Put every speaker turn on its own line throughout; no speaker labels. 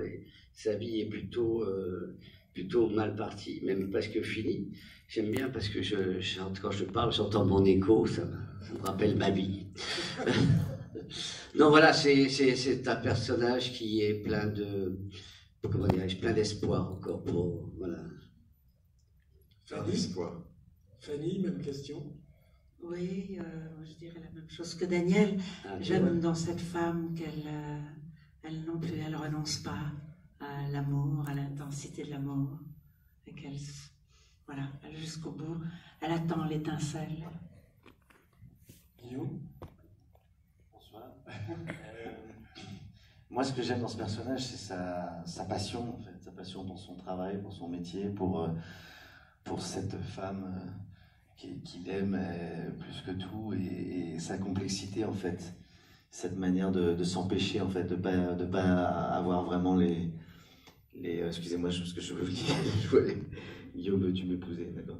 Et sa vie est plutôt mal partie, même presque finie. J'aime bien parce que quand je parle, j'entends mon écho, ça me rappelle ma vie. Non, voilà, c'est un personnage qui est plein de, comment dirais-je, plein d'espoir encore pour, voilà.
Plein d'espoir. Fanny, même question.
Oui, je dirais la même chose que Daniel. J'aime dans cette femme qu'elle non plus, elle renonce pas à l'amour, à l'intensité de l'amour, et qu'elle, voilà, jusqu'au bout, elle attend l'étincelle.
Guillaume.
Bonsoir. Moi, ce que j'aime dans ce personnage, c'est sa passion, en fait, sa passion pour son travail, pour son métier, pour cette femme qu'il aime plus que tout, et sa complexité, en fait, cette manière de s'empêcher, en fait, de pas avoir vraiment les excusez-moi, ce que je veux vous dire, Guillaume, tu m'épousais, d'accord.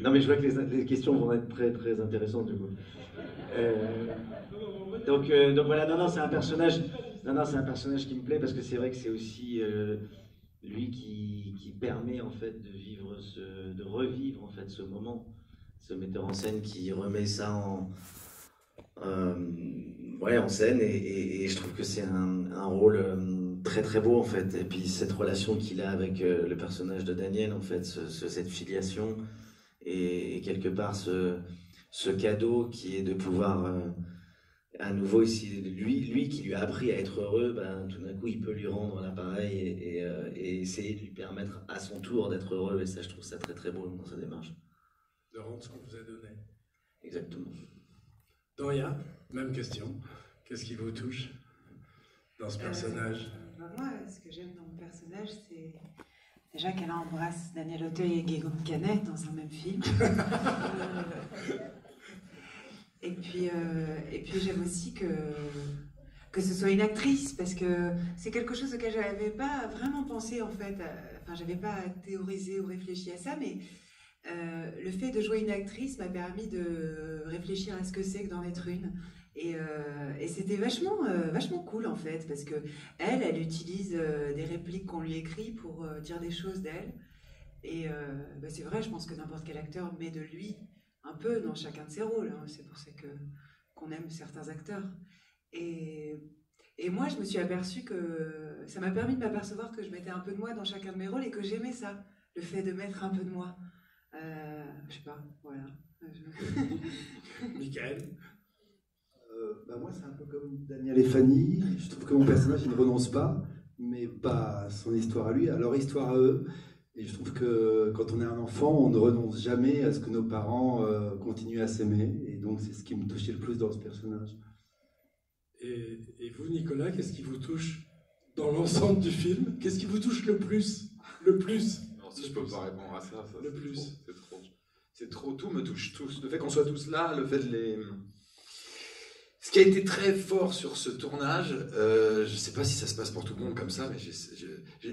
Non, mais je vois que les questions vont être très très intéressantes du coup. Donc voilà, non, c'est un personnage qui me plaît parce que c'est vrai que c'est aussi lui qui permet en fait de revivre en fait ce moment, ce metteur en scène qui remet ça en scène, et je trouve que c'est un rôle très très beau en fait. Et puis cette relation qu'il a avec le personnage de Daniel, en fait, cette filiation, et quelque part ce cadeau qui est de pouvoir à nouveau ici, lui qui lui a appris à être heureux, ben, tout d'un coup il peut lui rendre l'appareil et essayer de lui permettre à son tour d'être heureux, et ça, je trouve ça très très beau dans sa démarche.
De rendre ce qu'on vous a donné.
Exactement.
Doria, même question. Qu'est-ce qui vous touche dans ce personnage?
Moi, ce que j'aime dans mon personnage, c'est déjà qu'elle embrasse Daniel Auteuil et Guillaume Canet dans un même film. Et puis j'aime aussi que ce soit une actrice, parce que c'est quelque chose auquel je n'avais pas vraiment pensé en fait. Enfin, j'avais pas théorisé ou réfléchi à ça, mais le fait de jouer une actrice m'a permis de réfléchir à ce que c'est que d'en être une. Et c'était vachement cool en fait, parce que elle utilise des répliques qu'on lui écrit pour dire des choses d'elle. Et c'est vrai, je pense que n'importe quel acteur met de lui un peu dans chacun de ses rôles, hein. C'est pour ça qu'on aime certains acteurs. Et moi, je me suis aperçue que ça m'a permis de m'apercevoir que je mettais un peu de moi dans chacun de mes rôles et que j'aimais ça, le fait de mettre un peu de moi. Je sais pas, voilà.
Michael.
Moi, c'est un peu comme Daniel et Fanny. Je trouve que mon personnage, il ne renonce pas, mais pas à son histoire à lui, à leur histoire à eux. Et je trouve que quand on est un enfant, on ne renonce jamais à ce que nos parents continuent à s'aimer. Et donc, c'est ce qui me touchait le plus dans ce personnage.
Et vous, Nicolas, qu'est-ce qui vous touche dans l'ensemble du film? Qu'est-ce qui vous touche le plus? Le plus?
Non, si je peux pas répondre à ça,
le plus.
C'est trop, tout me touche, tous. Le fait qu'on soit tous là, le fait de les... Ce qui a été très fort sur ce tournage, je ne sais pas si ça se passe pour tout le monde comme ça, mais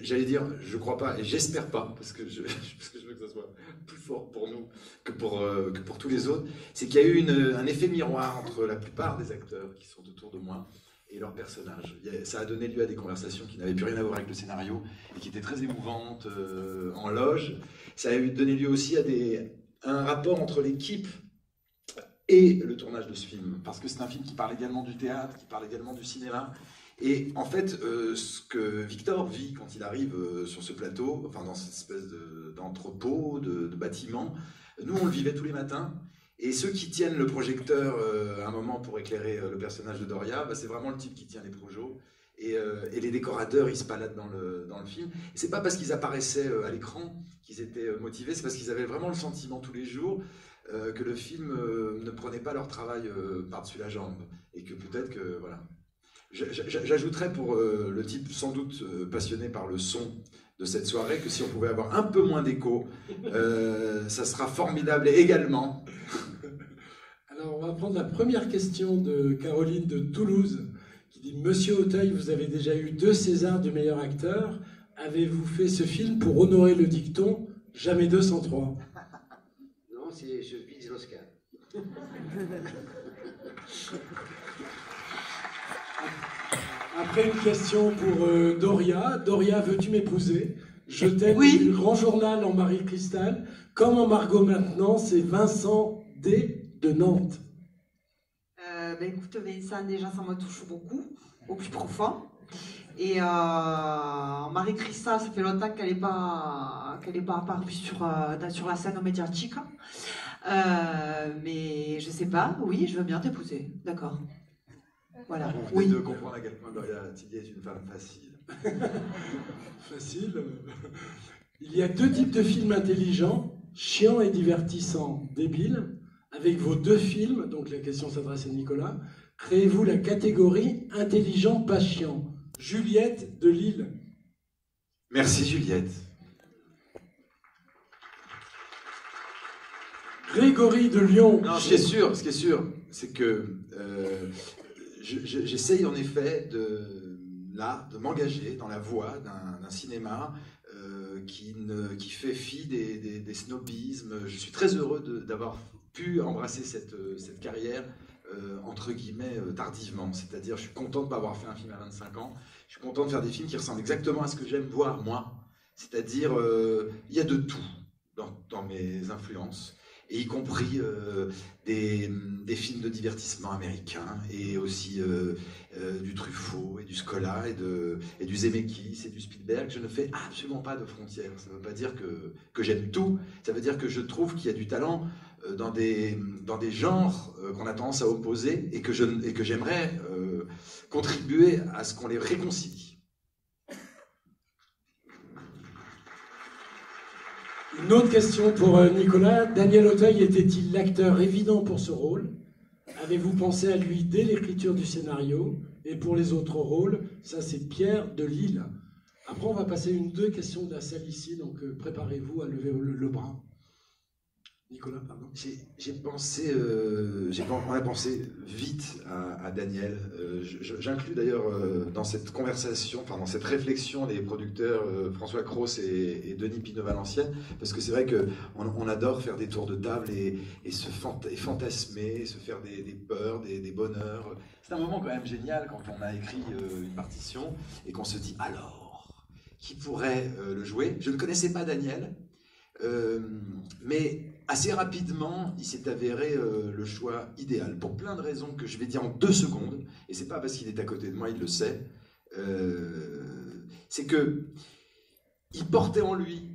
j'allais dire, je crois pas, et j'espère pas, parce que je veux que ça soit plus fort pour nous que pour tous les autres, c'est qu'il y a eu un effet miroir entre la plupart des acteurs qui sont autour de moi et leurs personnages. Ça a donné lieu à des conversations qui n'avaient plus rien à voir avec le scénario et qui étaient très émouvantes en loge. Ça a donné lieu aussi à un rapport entre l'équipe et le tournage de ce film, parce que c'est un film qui parle également du théâtre, qui parle également du cinéma. Et en fait, ce que Victor vit quand il arrive sur ce plateau, enfin dans cette espèce d'entrepôt, de bâtiment, nous on le vivait tous les matins. Et ceux qui tiennent le projecteur à un moment pour éclairer le personnage de Doria, c'est vraiment le type qui tient les projos. Et les décorateurs, ils se baladent dans le film. Et c'est pas parce qu'ils apparaissaient à l'écran qu'ils étaient motivés, c'est parce qu'ils avaient vraiment le sentiment tous les jours que le film ne prenait pas leur travail par-dessus la jambe. Et que peut-être que, voilà. J'ajouterais pour le type sans doute passionné par le son de cette soirée, que si on pouvait avoir un peu moins d'écho, ça sera formidable également.
Alors, on va prendre la première question de Caroline de Toulouse, qui dit « Monsieur Auteuil, vous avez déjà eu 2 Césars du meilleur acteur. Avez-vous fait ce film pour honorer le dicton « Jamais 2 sans 3 » ?»
Non, je vise l'Oscar.
Après, une question pour Doria. Doria, veux-tu m'épouser? Je t'aime
Oui.
du Grand Journal en Marie-Cristal. Comme en Margot maintenant, c'est Vincent D. de Nantes.
Écoute, Vincent, déjà, ça me touche beaucoup, au plus profond. Et Marie-Cristal, ça fait longtemps qu'elle n'est pas apparue sur la scène médiatique. Mais je sais pas, oui, je veux bien t'épouser, d'accord. Voilà.
Vous venez
Oui.
de comprendre à quel point Doria Tillier est une femme facile.
Facile. Il y a deux types de films intelligents, chiants et divertissants, débiles. Avec vos deux films, donc la question s'adresse à Nicolas, créez-vous la catégorie intelligent pas chiant. Juliette de Lille.
Merci Juliette.
Grégory de Lyon.
Non, ce qui est sûr, c'est que j'essaye en effet de m'engager dans la voie d'un cinéma qui fait fi des snobismes. Je suis très heureux d'avoir pu embrasser cette carrière entre guillemets tardivement. C'est-à-dire, je suis content de ne pas avoir fait un film à 25 ans. Je suis content de faire des films qui ressemblent exactement à ce que j'aime voir moi. C'est-à-dire, il y a de tout dans mes influences. Et y compris des films de divertissement américains, et aussi du Truffaut, et du Scola, et du Zemeckis, et du Spielberg. Je ne fais absolument pas de frontières. Ça ne veut pas dire que j'aime tout, ça veut dire que je trouve qu'il y a du talent dans des genres qu'on a tendance à opposer, et que j'aimerais contribuer à ce qu'on les réconcilie.
Une autre question pour Nicolas. Daniel Auteuil était-il l'acteur évident pour ce rôle? Avez-vous pensé à lui dès l'écriture du scénario? Et pour les autres rôles, ça c'est Pierre de Lille. Après, on va passer deux questions de la salle ici, donc préparez-vous à lever le bras. Nicolas, pardon.
On a pensé vite à Daniel. J'inclus d'ailleurs dans cette conversation, enfin dans cette réflexion, les producteurs François Cros et Denis Pinot-Valenciennes, parce que c'est vrai qu'on adore faire des tours de table et fantasmer, se faire des peurs, des bonheurs. C'est un moment quand même génial quand on a écrit une partition et qu'on se dit alors, qui pourrait le jouer? Je ne connaissais pas Daniel. Mais assez rapidement, il s'est avéré le choix idéal, pour plein de raisons que je vais dire en 2 secondes, et c'est pas parce qu'il est à côté de moi, il le sait. C'est que il portait en lui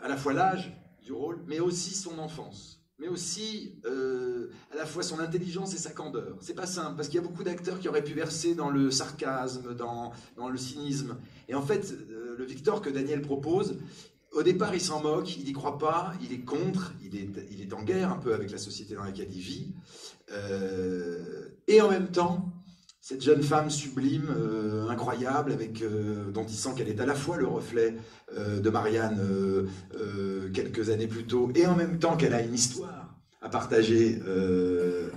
à la fois l'âge du rôle, mais aussi son enfance, mais aussi à la fois son intelligence et sa candeur. C'est pas simple, parce qu'il y a beaucoup d'acteurs qui auraient pu verser dans le sarcasme, dans le cynisme, et en fait, le Victor que Daniel propose, au départ, il s'en moque, il n'y croit pas, il est contre, il est en guerre un peu avec la société dans laquelle il vit. Et en même temps, cette jeune femme sublime, incroyable, dont il sent qu'elle est à la fois le reflet de Marianne quelques années plus tôt, et en même temps qu'elle a une histoire à partager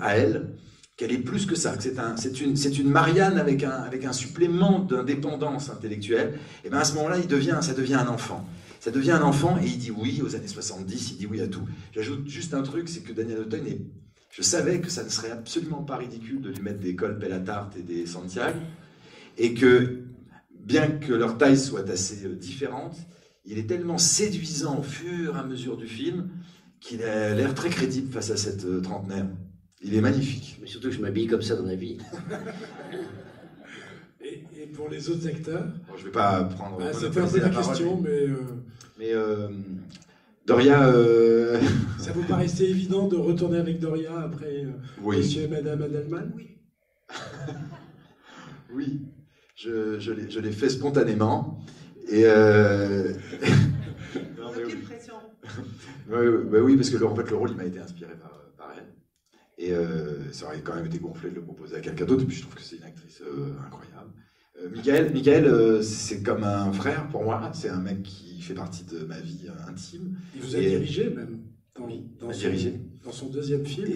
à elle, qu'elle est plus que ça, que c'est une Marianne avec un supplément d'indépendance intellectuelle. Et bien à ce moment-là, ça devient un enfant. Ça devient un enfant et il dit oui aux années 70, il dit oui à tout. J'ajoute juste un truc, c'est que Daniel Auteuil, je savais que ça ne serait absolument pas ridicule de lui mettre des cols pelle à tarte et des Santiago, et que, bien que leur taille soit assez différente, il est tellement séduisant au fur et à mesure du film qu'il a l'air très crédible face à cette trentenaire. Il est magnifique.
Mais surtout que je m'habille comme ça dans la vie.
Et pour les autres acteurs?
Bon, je ne vais pas prendre...
C'était un peu la question, mais...
Doria...
Ça vous paraissait évident de retourner avec Doria après
oui.
Monsieur et Madame Adelman?
Oui.
Oui, je l'ai fait spontanément. Et
Aucune pression.
oui, parce que en fait, le rôle il m'a été inspiré par elle. Et ça aurait quand même été gonflé de le proposer à quelqu'un d'autre. Et puis je trouve que c'est une actrice incroyable. Michael, c'est comme un frère pour moi. C'est un mec qui fait partie de ma vie intime.
Il vous a dirigé même dans son deuxième film.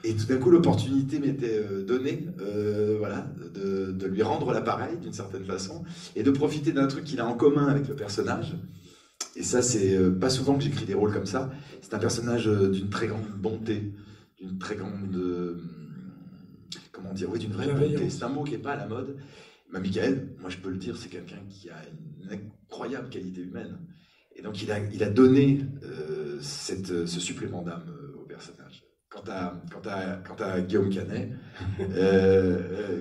Et tout d'un coup, l'opportunité m'était donnée, de lui rendre l'appareil d'une certaine façon et de profiter d'un truc qu'il a en commun avec le personnage. Et ça, c'est pas souvent que j'écris des rôles comme ça. C'est un personnage d'une très grande bonté, d'une très grande comment dire, oui, d'une vraie
Bienveillance.
bonté. C'est un mot qui n'est pas à la mode. Mais Michael, moi je peux le dire, c'est quelqu'un qui a une incroyable qualité humaine. Et donc il a donné ce supplément d'âme au personnage. Quant à Guillaume Canet,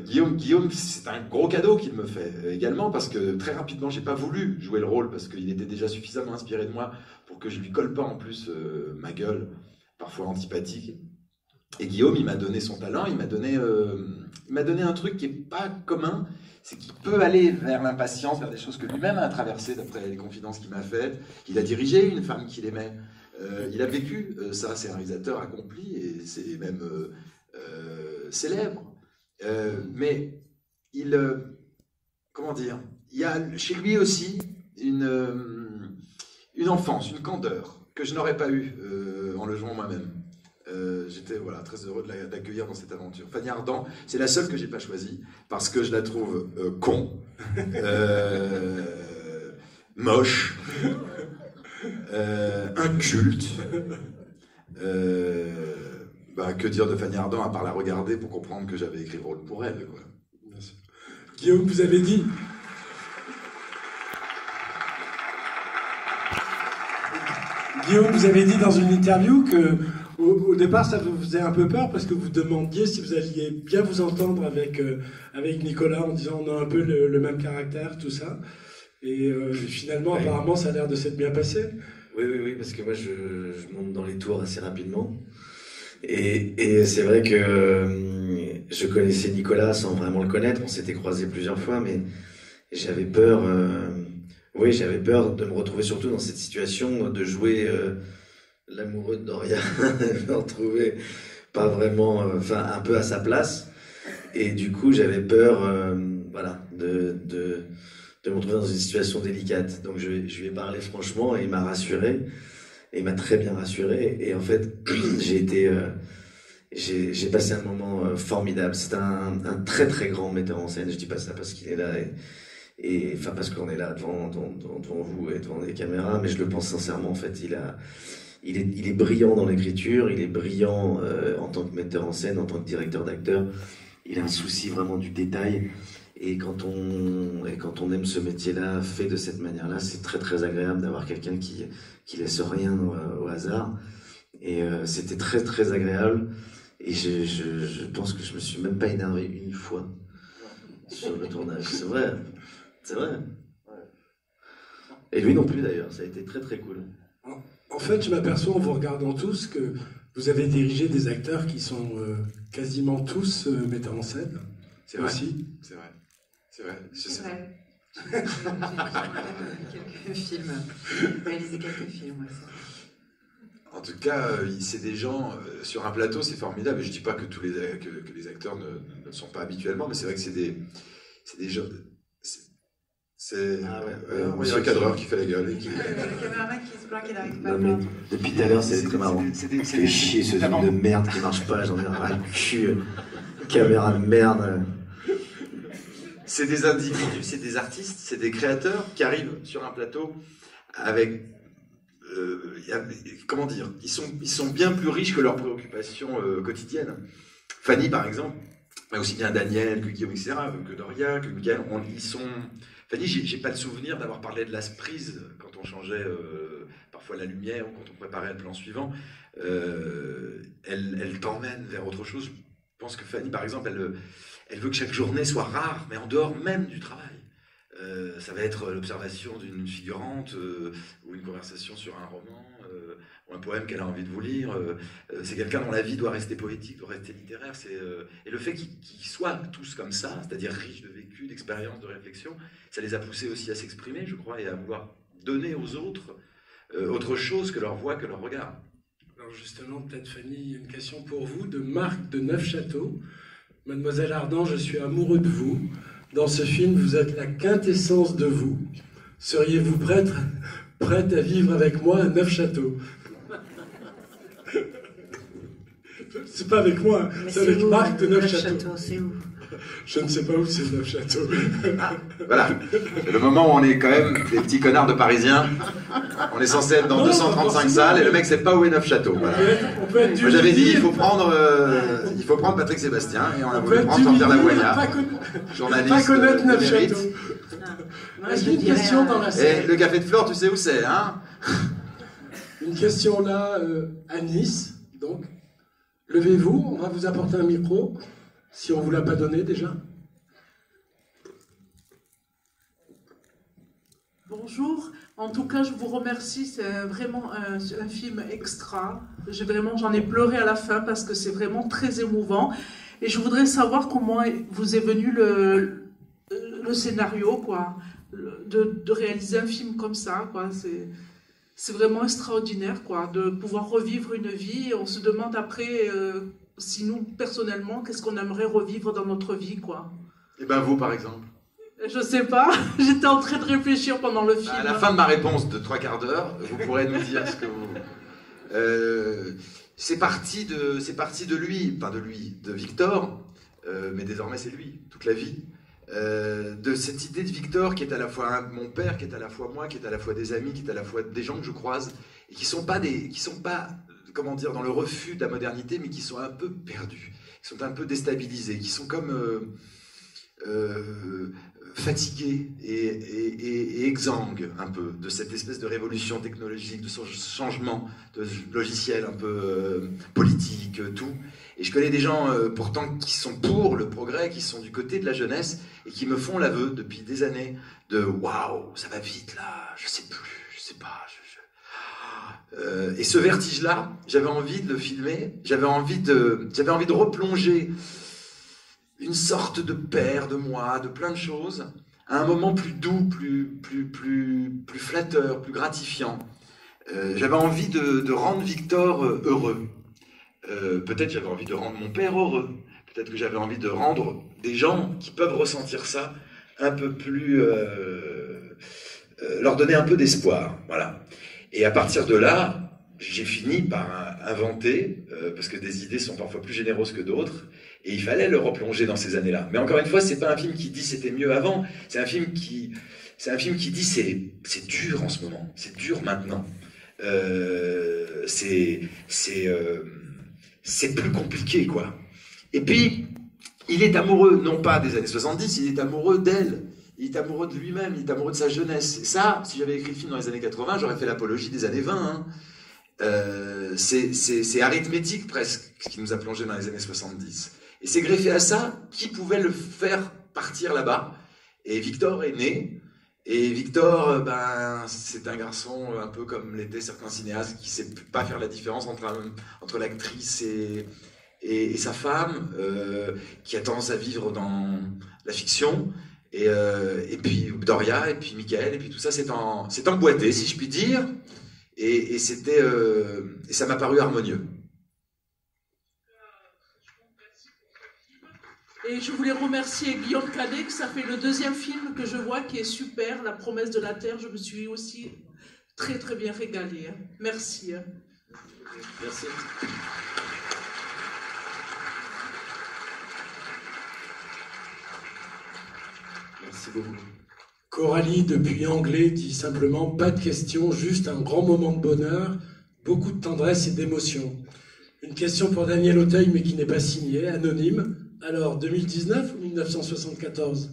Guillaume, c'est un gros cadeau qu'il me fait également, parce que très rapidement, j'ai pas voulu jouer le rôle, parce qu'il était déjà suffisamment inspiré de moi pour que je lui colle pas en plus ma gueule, parfois antipathique. Et Guillaume, il m'a donné son talent, il m'a donné un truc qui est pas commun, c'est qu'il peut aller vers l'impatience, vers des choses que lui-même a traversées, d'après les confidences qu'il m'a faites. Il a dirigé une femme qu'il aimait. Il a vécu ça, c'est un réalisateur accompli et c'est même célèbre. Mais comment dire, il y a chez lui aussi une enfance, une candeur que je n'aurais pas eue en le jouant moi-même. J'étais très heureux de l'accueillir dans cette aventure. Fanny Ardant, c'est la seule que j'ai pas choisie parce que je la trouve con, moche. Inculte. Que dire de Fanny Ardant à part la regarder pour comprendre que j'avais écrit le rôle pour elle, quoi.
Bien sûr. Guillaume, vous avez dit dans une interview que au départ ça vous faisait un peu peur parce que vous demandiez si vous alliez bien vous entendre avec Nicolas en disant on a un peu le même caractère, tout ça. Et finalement, oui. Apparemment, ça a l'air de s'être bien passé.
Oui, parce que moi, je monte dans les tours assez rapidement. Et c'est vrai que je connaissais Nicolas sans vraiment le connaître. On s'était croisés plusieurs fois, mais j'avais peur. J'avais peur de me retrouver surtout dans cette situation de jouer l'amoureux de Doria, de me retrouver pas vraiment, un peu à sa place. Et du coup, j'avais peur, de me retrouver dans une situation délicate. Donc je lui ai parlé franchement et il m'a rassuré. Et il m'a très bien rassuré. Et en fait, j'ai passé un moment formidable. C'est un très très grand metteur en scène. Je dis pas ça parce qu'il est là parce qu'on est là devant vous et devant des caméras, mais je le pense sincèrement. En fait, il est brillant dans l'écriture, il est brillant en tant que metteur en scène, en tant que directeur d'acteur. Il a un souci vraiment du détail. Et quand on aime ce métier-là, fait de cette manière-là, c'est très très agréable d'avoir quelqu'un qui laisse rien au hasard. Et c'était très très agréable. Et je pense que je me suis même pas énervé une fois sur le tournage. C'est vrai. Et lui non plus d'ailleurs. Ça a été très très cool.
En fait, je m'aperçois en vous regardant tous que vous avez dirigé des acteurs qui sont quasiment tous metteurs en scène.
C'est vrai.
Aussi.
C'est vrai.
C'est vrai. J'ai quelques films, réalisé quelques films, ouais, c'est vrai.
En tout cas, c'est des gens, sur un plateau, c'est formidable. Et je ne dis pas que que les acteurs ne le sont pas habituellement, mais c'est vrai que c'est des gens... il y a un cadreur qui fait la gueule.
Le caméraman qui se plaint qu'il n'arrive pas à
mais depuis tout à l'heure, c'est très marrant. C'est chier ce film de merde qui marche pas, j'en ai ras le cul. Caméra de merde.
C'est des individus, c'est des artistes, c'est des créateurs qui arrivent sur un plateau avec... comment dire, ils sont bien plus riches que leurs préoccupations quotidiennes. Fanny, par exemple, mais aussi bien Daniel que Guillaume, etc., que Doria, que Michael, Fanny, j'ai pas le souvenir d'avoir parlé de l'Asprise quand on changeait parfois la lumière ou quand on préparait le plan suivant. Elle t'emmène vers autre chose. Je pense que Fanny, par exemple, elle veut que chaque journée soit rare, mais en dehors même du travail. Ça va être l'observation d'une figurante ou une conversation sur un roman ou un poème qu'elle a envie de vous lire. C'est quelqu'un dont la vie doit rester poétique, doit rester littéraire. Et le fait qu'ils soient tous comme ça, c'est-à-dire riches de vécu, d'expérience, de réflexion, ça les a poussés aussi à s'exprimer, je crois, et à vouloir donner aux autres autre chose que leur voix, que leur regard.
Alors justement, peut-être Fanny, une question pour vous, de Marc de Neufchâteau. Mademoiselle Ardant, je suis amoureux de vous. Dans ce film, vous êtes la quintessence de vous. Seriez-vous prête à vivre avec moi à Neufchâteau? C'est pas avec moi, c'est avec Marc de Neufchâteau.
C'est où?
Je ne sais pas où c'est Neufchâteau.
Ah, voilà. C'est le moment où on est quand même des petits connards de Parisiens. On est censé être dans
Non,
235 salles et le mec sait pas où est Neufchâteau. Voilà.
On peut être du
Moi j'avais dit
Midi,
il faut prendre Patrick Sébastien et on a
on peut
voulu
être
prendre
du
Jean-Pierre
Midi,
Lavoignat,
pas
journaliste
connaître
de
Neufchâteau.
mérite.
Moi,
Est-ce
je
qu'il y a une
dirais,
question dans la
Et
salle?
le café de Flore, tu sais où c'est, hein?
Une question là, à Nice, donc. Levez-vous, on va vous apporter un micro, si on ne vous l'a pas donné déjà.
Bonjour, en tout cas je vous remercie, c'est vraiment un film extra. J'en ai pleuré à la fin parce que c'est vraiment très émouvant. Et je voudrais savoir comment vous est venu le scénario, quoi, de réaliser un film comme ça, quoi. C'est vraiment extraordinaire, quoi, de pouvoir revivre une vie. Et on se demande après, si nous, personnellement, qu'est-ce qu'on aimerait revivre dans notre vie, quoi.
Et ben vous par exemple.
Je sais pas, j'étais en train de réfléchir pendant le film.
À la fin de ma réponse de 3/4 d'heure, vous pourrez nous dire ce que vous... c'est parti de lui, pas de lui, de Victor, mais désormais c'est lui, toute la vie. De cette idée de Victor qui est à la fois mon père, qui est à la fois moi, qui est à la fois des amis, qui est à la fois des gens que je croise, et qui sont pas, comment dire, dans le refus de la modernité, mais qui sont un peu perdus, qui sont un peu déstabilisés, qui sont comme... fatigué et exsangue un peu de cette espèce de révolution technologique, de ce changement de logiciel un peu politique, tout. Et je connais des gens pourtant qui sont pour le progrès, qui sont du côté de la jeunesse et qui me font l'aveu depuis des années de waouh, ça va vite là, je sais plus, je sais pas. Et ce vertige-là, j'avais envie de le filmer, j'avais envie de replonger une sorte de père, de moi, de plein de choses, à un moment plus doux, plus flatteur, plus gratifiant. J'avais envie de rendre Victor heureux. Peut-être j'avais envie de rendre mon père heureux. Peut-être que j'avais envie de rendre des gens qui peuvent ressentir ça un peu plus... leur donner un peu d'espoir. Voilà. Et à partir de là, j'ai fini par inventer, parce que des idées sont parfois plus généreuses que d'autres, et il fallait le replonger dans ces années-là. Mais encore une fois, c'est pas un film qui dit c'était mieux avant, c'est un film qui dit c'est dur en ce moment, c'est dur maintenant. C'est plus compliqué, quoi. Et puis, il est amoureux, non pas des années 70, il est amoureux d'elle. Il est amoureux de lui-même, il est amoureux de sa jeunesse. Et ça, si j'avais écrit le film dans les années 80, j'aurais fait l'apologie des années 20. Hein. C'est arithmétique presque, ce qui nous a plongé dans les années 70. Et c'est greffé à ça, qui pouvait le faire partir là-bas. Et Victor est né. Et Victor, c'est un garçon un peu comme l'étaient certains cinéastes qui ne sait pas faire la différence entre l'actrice et sa femme, qui a tendance à vivre dans la fiction. Et puis Doria, et puis Michael, et puis tout ça, c'est emboîté, si je puis dire. Et ça m'a paru harmonieux.
Et je voulais remercier Guillaume Canet, que ça fait le deuxième film que je vois qui est super, La promesse de la terre. Je me suis aussi très très bien régalée. Merci.
Merci. Merci beaucoup.
Coralie, depuis Anglais, dit simplement « Pas de questions, juste un grand moment de bonheur, beaucoup de tendresse et d'émotion. » Une question pour Daniel Auteuil, mais qui n'est pas signée, anonyme. Alors, 2019 ou 1974 ?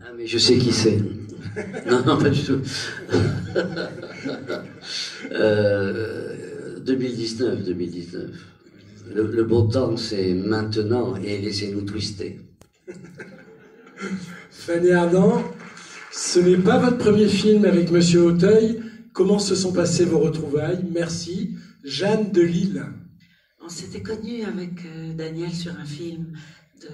Ah, mais je sais qui c'est. Non, pas du tout. 2019. Le beau temps, c'est maintenant, et laissez-nous twister.
Fanny Ardant, ce n'est pas votre premier film avec Monsieur Auteuil. Comment se sont passées vos retrouvailles? Merci. Jeanne de Lille.
On s'était connus avec Daniel sur un film de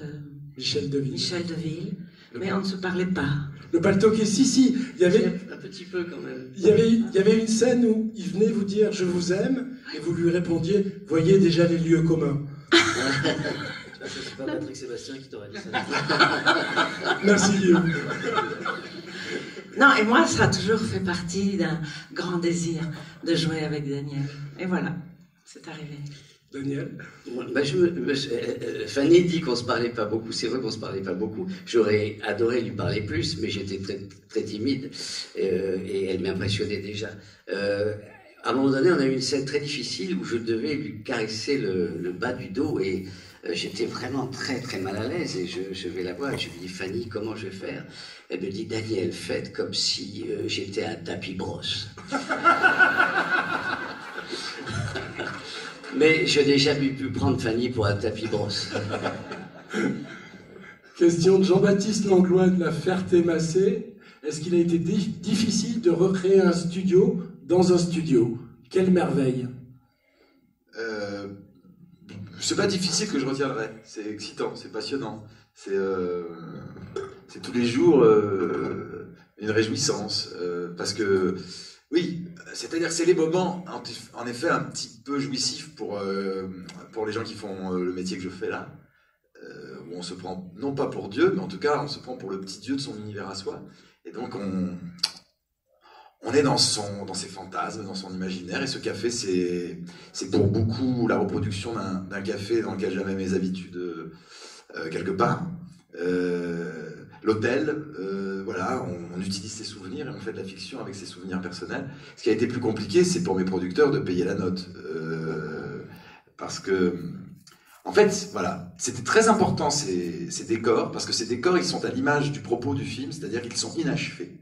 Michel
Deville, mais on ne se parlait pas.
Le paltoquet, si. Il y avait
Un petit peu quand même.
Il y avait une scène où il venait vous dire « Je vous aime » et vous lui répondiez « Voyez déjà les lieux communs ».
C'est pas Patrick Sébastien qui t'aurait dit ça.
Merci Guillaume.
Non, et moi, ça a toujours fait partie d'un grand désir de jouer avec Daniel. Et voilà, c'est arrivé.
Daniel?
Fanny dit qu'on ne se parlait pas beaucoup. C'est vrai qu'on ne se parlait pas beaucoup. J'aurais adoré lui parler plus, mais j'étais très, très timide et elle m'impressionnait déjà. À un moment donné, on a eu une scène très difficile où je devais lui caresser le bas du dos et j'étais vraiment très très mal à l'aise et je vais la voir et je lui dis Fanny, comment je vais faire? Elle me dit Daniel, faites comme si j'étais un tapis brosse. Mais je n'ai jamais pu prendre Fanny pour un tapis brosse.
Question de Jean-Baptiste Langlois de la Ferté-Massé. Est-ce qu'il a été difficile de recréer un studio dans un studio? Quelle merveille!
C'est pas difficile que je retiendrai. C'est excitant, c'est passionnant. C'est tous les jours une réjouissance. Parce que, oui, c'est-à-dire que c'est les moments, en effet, un petit peu jouissifs pour les gens qui font le métier que je fais là. Où on se prend, non pas pour Dieu, mais en tout cas, on se prend pour le petit Dieu de son univers à soi. Et donc, on est dans ses fantasmes, dans son imaginaire, et ce café, c'est pour beaucoup la reproduction d'un café dans lequel j'avais mes habitudes quelque part. L'hôtel, voilà, on utilise ses souvenirs et on fait de la fiction avec ses souvenirs personnels. Ce qui a été plus compliqué, c'est pour mes producteurs de payer la note. Parce que, en fait, voilà, c'était très important ces décors, parce que ces décors, ils sont à l'image du propos du film, c'est-à-dire qu'ils sont inachevés.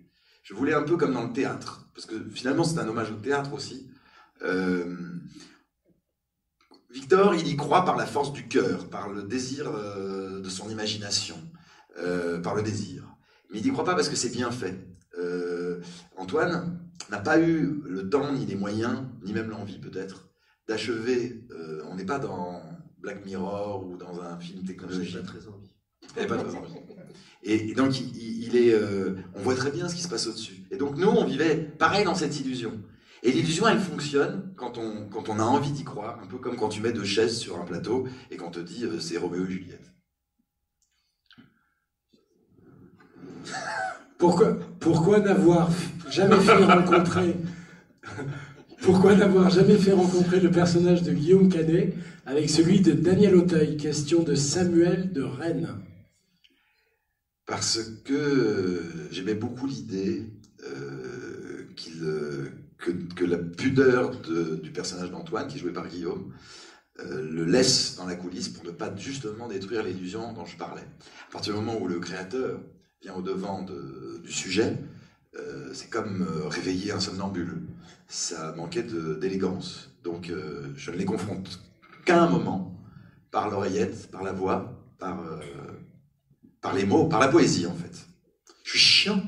Je voulais un peu comme dans le théâtre, parce que finalement c'est un hommage au théâtre aussi. Victor, il y croit par la force du cœur, par le désir de son imagination, par le désir. Mais il n'y croit pas parce que c'est bien fait. Antoine n'a pas eu le temps, ni les moyens, ni même l'envie peut-être, d'achever. On n'est pas dans Black Mirror ou dans un film technologique.
J'ai pas très envie.
Elle n'est pas très envie. Et donc, on voit très bien ce qui se passe au-dessus. Et donc, nous, on vivait pareil dans cette illusion. Et l'illusion, elle fonctionne quand on a envie d'y croire, un peu comme quand tu mets deux chaises sur un plateau et qu'on te dit c'est Roméo et Juliette.
Pourquoi n'avoir jamais fait rencontrer le personnage de Guillaume Canet avec celui de Daniel Auteuil? Question de Samuel de Rennes.
Parce que j'aimais beaucoup l'idée que la pudeur du personnage d'Antoine, qui est joué par Guillaume, le laisse dans la coulisse pour ne pas justement détruire l'illusion dont je parlais. À partir du moment où le créateur vient au-devant du sujet, c'est comme réveiller un somnambule. Ça manquait d'élégance. Donc je ne les confronte qu'à un moment, par l'oreillette, par la voix, par les mots, par la poésie en fait. Je suis chiant.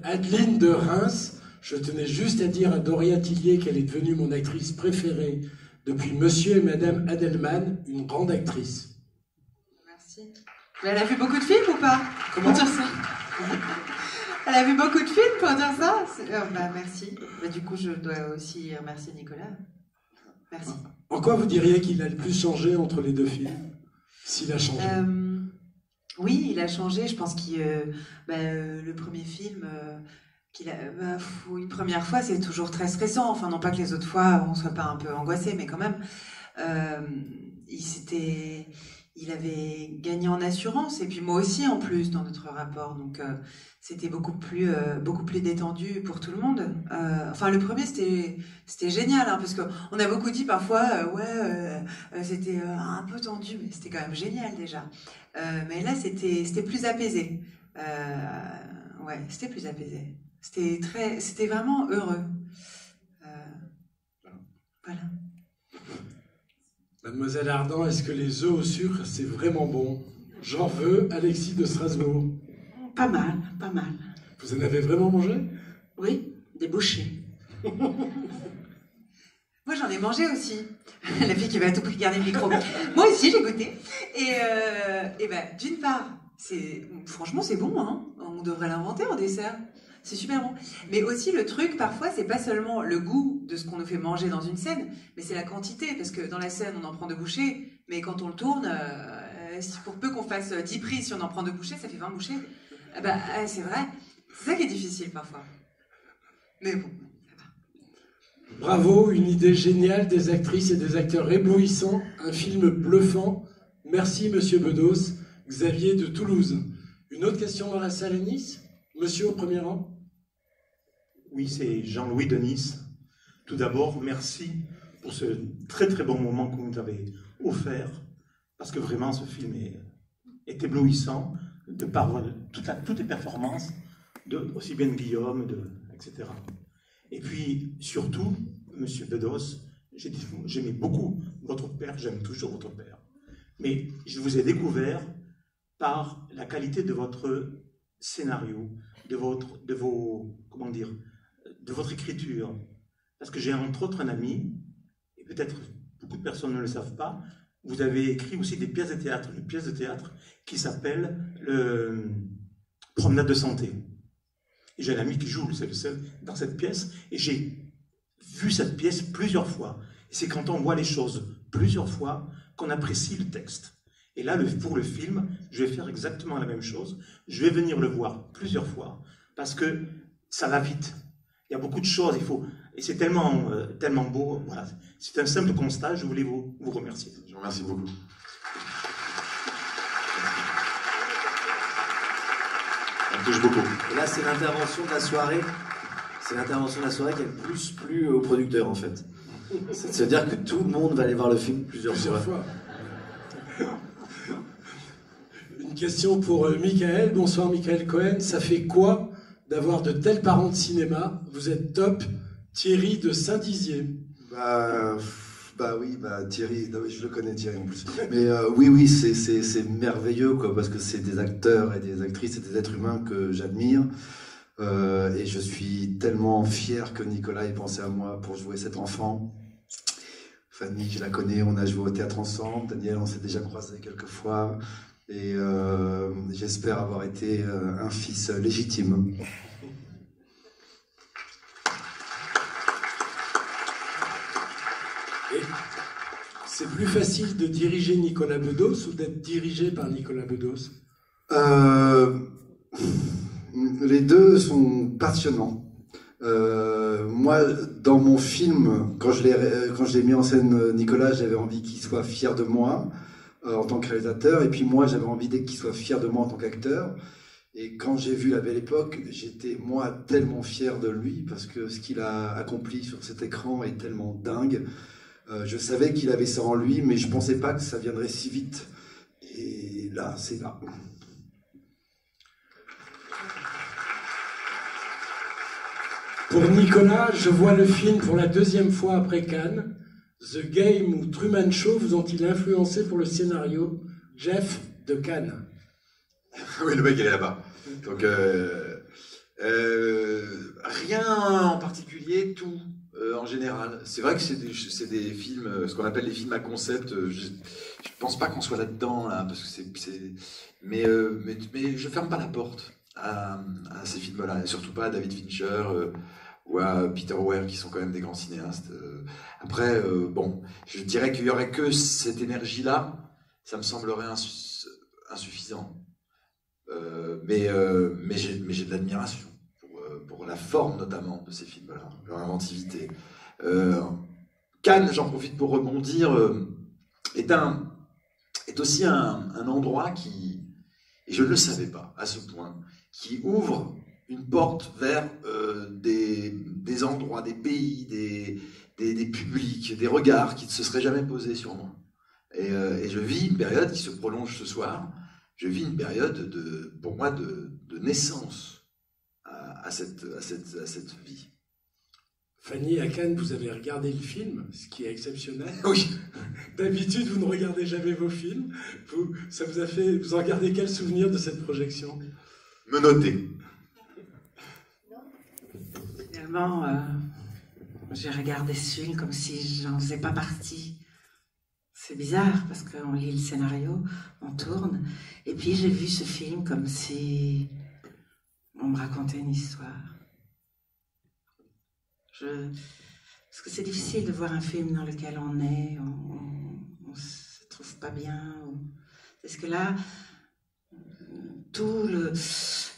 Adeline de Reims, je tenais juste à dire à Doria Tillier qu'elle est devenue mon actrice préférée depuis Monsieur et Madame Adelman, une grande actrice.
Merci. Mais elle a vu beaucoup de films ou pas?
Comment
dire ça? Elle a vu beaucoup de films pour dire ça? Merci. Du coup, je dois aussi remercier Nicolas. Merci.
En quoi vous diriez qu'il a le plus changé entre les deux films? S'il a changé?
Oui, il a changé. Je pense que le premier film, une première fois, c'est toujours très stressant. Enfin, non pas que les autres fois, on ne soit pas un peu angoissé, mais quand même, il avait gagné en assurance. Et puis moi aussi, en plus, dans notre rapport. Donc, c'était beaucoup plus détendu pour tout le monde. Enfin, le premier, c'était génial, hein, parce qu'on a beaucoup dit parfois, c'était un peu tendu, mais c'était quand même génial déjà. Mais là, c'était plus apaisé. C'était plus apaisé. C'était vraiment heureux. Voilà.
Mademoiselle Ardan, est-ce que les œufs au sucre, c'est vraiment bon? J'en veux, Alexis de Strasbourg.
Pas mal, pas mal.
Vous en avez vraiment mangé?
Oui, des bouchées.
Moi, j'en ai mangé aussi. La fille qui va à tout prix garder le micro. Moi aussi, j'ai goûté. Et d'une part, franchement, c'est bon, hein. On devrait l'inventer en dessert. C'est super bon. Mais aussi, le truc, parfois, c'est pas seulement le goût de ce qu'on nous fait manger dans une scène, mais c'est la quantité. Parce que dans la scène, on en prend 2 bouchées, mais quand on le tourne, pour peu qu'on fasse 10 prises, si on en prend 2 bouchées, ça fait 20 bouchées. C'est vrai. C'est ça qui est difficile, parfois. Mais bon, ça va.
Bravo, une idée géniale, des actrices et des acteurs éblouissants, un film bluffant. Merci, monsieur Bedos. Xavier de Toulouse. Une autre question dans la salle à Nice? Monsieur au premier rang.
Oui, c'est Jean-Louis de Nice. Tout d'abord, merci pour ce très très bon moment que vous nous avez offert, parce que vraiment ce film est éblouissant, de par toutes les performances, aussi bien de Guillaume, etc. Et puis, surtout, monsieur Bedos, j'aimais beaucoup votre père, j'aime toujours votre père, mais je vous ai découvert par la qualité de votre scénario, de votre écriture. Parce que j'ai entre autres un ami, et peut-être beaucoup de personnes ne le savent pas, vous avez écrit aussi des pièces de théâtre, une pièce de théâtre qui s'appelle Promenade de santé. Et j'ai un ami qui joue dans cette pièce, et j'ai vu cette pièce plusieurs fois. Et c'est quand on voit les choses plusieurs fois qu'on apprécie le texte. Et là, pour le film, je vais faire exactement la même chose. Je vais venir le voir plusieurs fois, parce que ça va vite. Il y a beaucoup de choses, et c'est tellement, tellement beau. Voilà. C'est un simple constat, je voulais vous remercier.
Je vous remercie beaucoup. Ça me touche beaucoup.
Et là, c'est l'intervention de la soirée. C'est l'intervention de la soirée qui a le plus plu au producteur, en fait. C'est de se dire que tout le monde va aller voir le film plusieurs fois.
Une question pour Michael. Bonsoir Michael Cohen. Ça fait quoi d'avoir de tels parents de cinéma? Vous êtes top. Thierry de Saint-Dizier.
Oui, Thierry, non, je le connais Thierry en plus. Mais oui, c'est merveilleux, quoi, parce que c'est des acteurs et des actrices et des êtres humains que j'admire. Et je suis tellement fier que Nicolas ait pensé à moi pour jouer cet enfant. Fanny, je la connais, on a joué au théâtre ensemble. Daniel, on s'est déjà croisés quelques fois. Et j'espère avoir été un fils légitime.
C'est plus facile de diriger Nicolas Bedos ou d'être dirigé par Nicolas Bedos?
Les deux sont passionnants. Moi, dans mon film, quand je l'ai mis en scène, Nicolas, j'avais envie qu'il soit fier de moi en tant que réalisateur, et puis moi, j'avais envie qu'il soit fier de moi en tant qu'acteur. Et quand j'ai vu La Belle Époque, j'étais, moi, tellement fier de lui, parce que ce qu'il a accompli sur cet écran est tellement dingue. Je savais qu'il avait ça en lui, mais je ne pensais pas que ça viendrait si vite. Et là, c'est là.
Pour Nicolas, je vois le film pour la deuxième fois après Cannes. The Game ou Truman Show vous ont-ils influencé pour le scénario? Jeff de Cannes.
Oui, le mec, il est là-bas. Donc, rien en particulier, tout. En général, c'est vrai que c'est des films, ce qu'on appelle les films à concept. Je pense pas qu'on soit là-dedans, là, parce que mais je ferme pas la porte à ces films-là, et surtout pas à David Fincher ou à Peter Weir, qui sont quand même des grands cinéastes. Après, bon, je dirais qu'il y aurait que cette énergie-là, ça me semblerait insuffisant. Mais j'ai de l'admiration pour la forme notamment de ces films-là, leur inventivité. Cannes, j'en profite pour rebondir, est aussi un endroit qui, et je ne le savais pas à ce point, qui ouvre une porte vers des endroits, des pays, des publics, des regards qui ne se seraient jamais posés sur moi. Et je vis une période qui se prolonge ce soir. Je vis une période pour moi de naissance à cette vie.
Fanny, à Cannes, vous avez regardé le film, ce qui est exceptionnel.
Oui.
D'habitude, vous ne regardez jamais vos films. Vous en gardez quel souvenir de cette projection?
Me noter.
Finalement, j'ai regardé ce film comme si j'en faisais pas partie. C'est bizarre parce qu'on lit le scénario, on tourne, et puis j'ai vu ce film comme si on me racontait une histoire. Parce que c'est difficile de voir un film dans lequel on est, on se trouve pas bien. Parce que là, tout le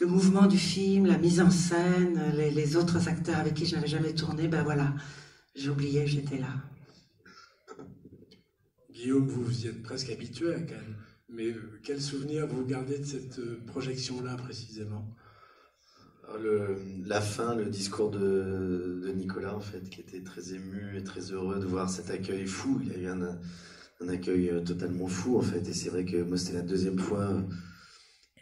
mouvement du film, la mise en scène, les autres acteurs avec qui je n'avais jamais tourné, ben voilà, j'oubliais que j'étais là.
Guillaume, vous y êtes presque habitué à Cannes, mais quel souvenir vous gardez de cette projection-là précisément?
La fin, le discours de Nicolas, en fait, qui était très ému et très heureux de voir cet accueil fou. Il y a eu un accueil totalement fou, en fait. Et c'est vrai que moi, c'était la deuxième fois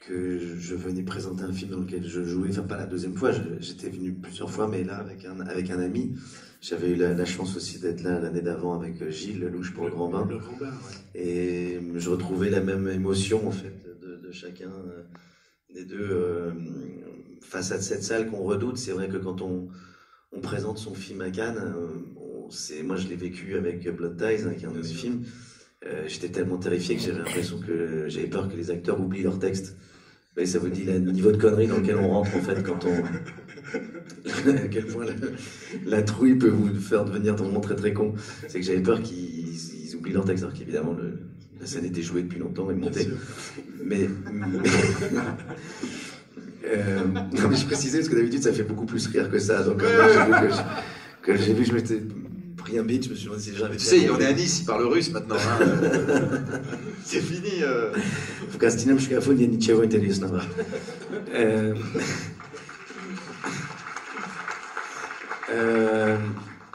que je venais présenter un film dans lequel je jouais. Enfin, pas la deuxième fois, j'étais venu plusieurs fois, mais là, avec un ami. J'avais eu la chance aussi d'être là l'année d'avant avec Gilles Lelouch pour le Grand Bain.
Le Grand Bain, ouais.
Et je retrouvais la même émotion, en fait, de chacun des deux face à cette salle qu'on redoute. C'est vrai que quand on présente son film à Cannes, moi je l'ai vécu avec Blood Ties, avec un de mes films. J'étais tellement terrifié que j'avais l'impression que j'avais peur que les acteurs oublient leur texte. Et ça vous dit le niveau de connerie dans lequel on rentre, en fait, quand à quel point la trouille peut vous faire devenir vraiment très très con. C'est que j'avais peur qu'ils oublient leur texte, alors qu'évidemment la scène était jouée depuis longtemps et montée. Non, mais je précisais parce que d'habitude ça fait beaucoup plus rire que ça. Donc quand j'ai vu que je m'étais pris un beat, je me suis dit si j'avais.
Tu sais, on est à Nice, il parle russe maintenant. Hein. C'est fini.
В гостином шкафу нет ничего интересного.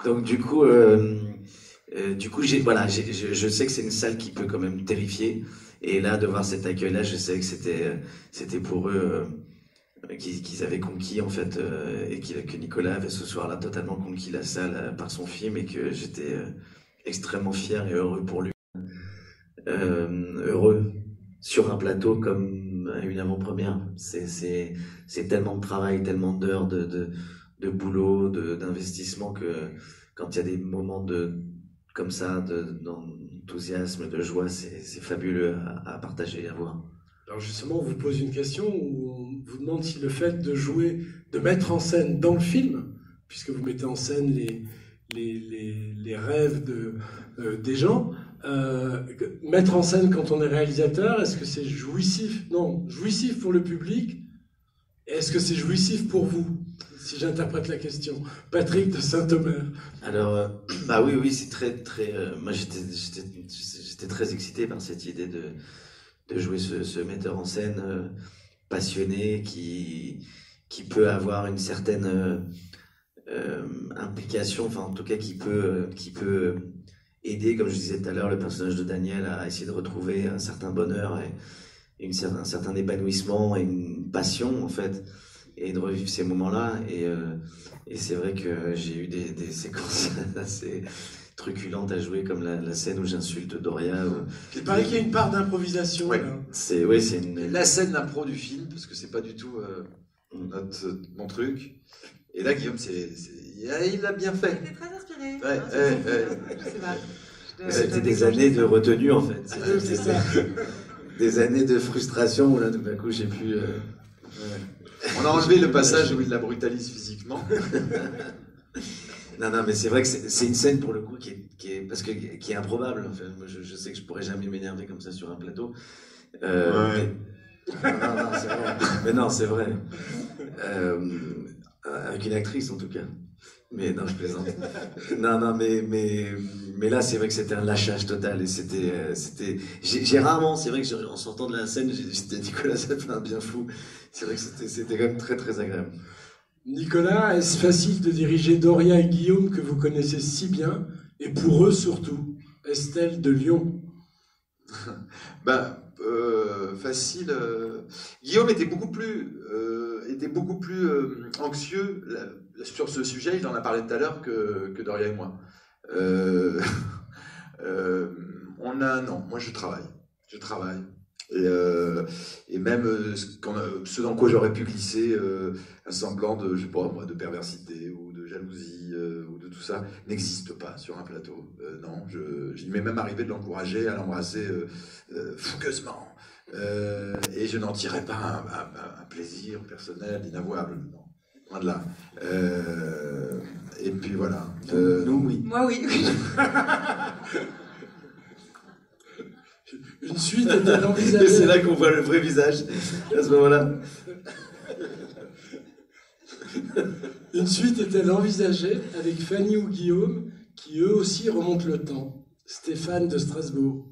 Donc du coup, je sais que c'est une salle qui peut quand même terrifier. Et là, de voir cet accueil-là, je sais que c'était pour eux qu'ils avaient conquis, en fait, et que Nicolas avait ce soir-là totalement conquis la salle par son film, et que j'étais extrêmement fier et heureux pour lui. Heureux sur un plateau comme à une avant-première. C'est tellement de travail, tellement d'heures de boulot, d'investissement, que quand il y a des moments comme ça, d'enthousiasme, de joie, c'est fabuleux à partager et à voir.
Alors justement, on vous pose une question où on vous demande si le fait de jouer, de mettre en scène dans le film, puisque vous mettez en scène les rêves des gens, mettre en scène quand on est réalisateur, est-ce que c'est jouissif? Non, jouissif pour le public. Est-ce que c'est jouissif pour vous, si j'interprète la question? Patrick de Saint-Omer.
Alors, oui, c'est très, très... moi, j'étais très excité par cette idée de jouer ce metteur en scène passionné qui peut avoir une certaine implication, enfin, en tout cas, qui peut aider, comme je disais tout à l'heure, le personnage de Daniel à essayer de retrouver un certain bonheur et un certain épanouissement et une passion, en fait, et de revivre ces moments-là. Et c'est vrai que j'ai eu des séquences assez truculentes à jouer, comme la scène où j'insulte Doria.
Il paraît qu'il y a une part d'improvisation.
Ouais.
C'est
la scène d'impro du film, parce que c'est pas du tout mon truc. Et là, Guillaume, il a bien fait.
Il était très inspiré.
Ouais.
Je sais pas.
C'était des années de retenue, en fait.
C'est ça.
Des années de frustration où là, tout d'un coup, j'ai pu...
On a enlevé le passage où il la brutalise physiquement.
Non, mais c'est vrai que c'est une scène, pour le coup, qui est improbable. Enfin, moi, je sais que je pourrais jamais m'énerver comme ça sur un plateau.
Ouais.
Non, c'est vrai. Mais non, c'est vrai. Avec une actrice, en tout cas. Mais non, je plaisante. Non, mais là, c'est vrai que c'était un lâchage total. Et c'était. J'ai rarement, c'est vrai que en sortant de la scène, j'étais Nicolas, ça fait un bien fou. C'est vrai que c'était quand même très, très agréable.
Nicolas, est-ce facile de diriger Doria et Guillaume, que vous connaissez si bien, et pour eux surtout, Estelle de Lyon?
Facile. Guillaume était beaucoup plus anxieux sur ce sujet. Il en a parlé tout à l'heure que Doria et moi. Moi je travaille. Et même ce dans quoi j'aurais pu glisser un semblant de, je sais pas moi, de perversité ou de jalousie ou de tout ça n'existe pas sur un plateau. Non, il m'est même arrivé de l'encourager à l'embrasser fougueusement. Et je n'en tirais pas un plaisir personnel inavouable. Non, loin de là. Et puis voilà.
Nous, oui.
Moi, oui.
Une suite était envisagée.
Et c'est là qu'on voit le vrai visage, à ce moment-là.
Une suite est-elle envisagée avec Fanny ou Guillaume, qui eux aussi remontent le temps? Stéphane de Strasbourg.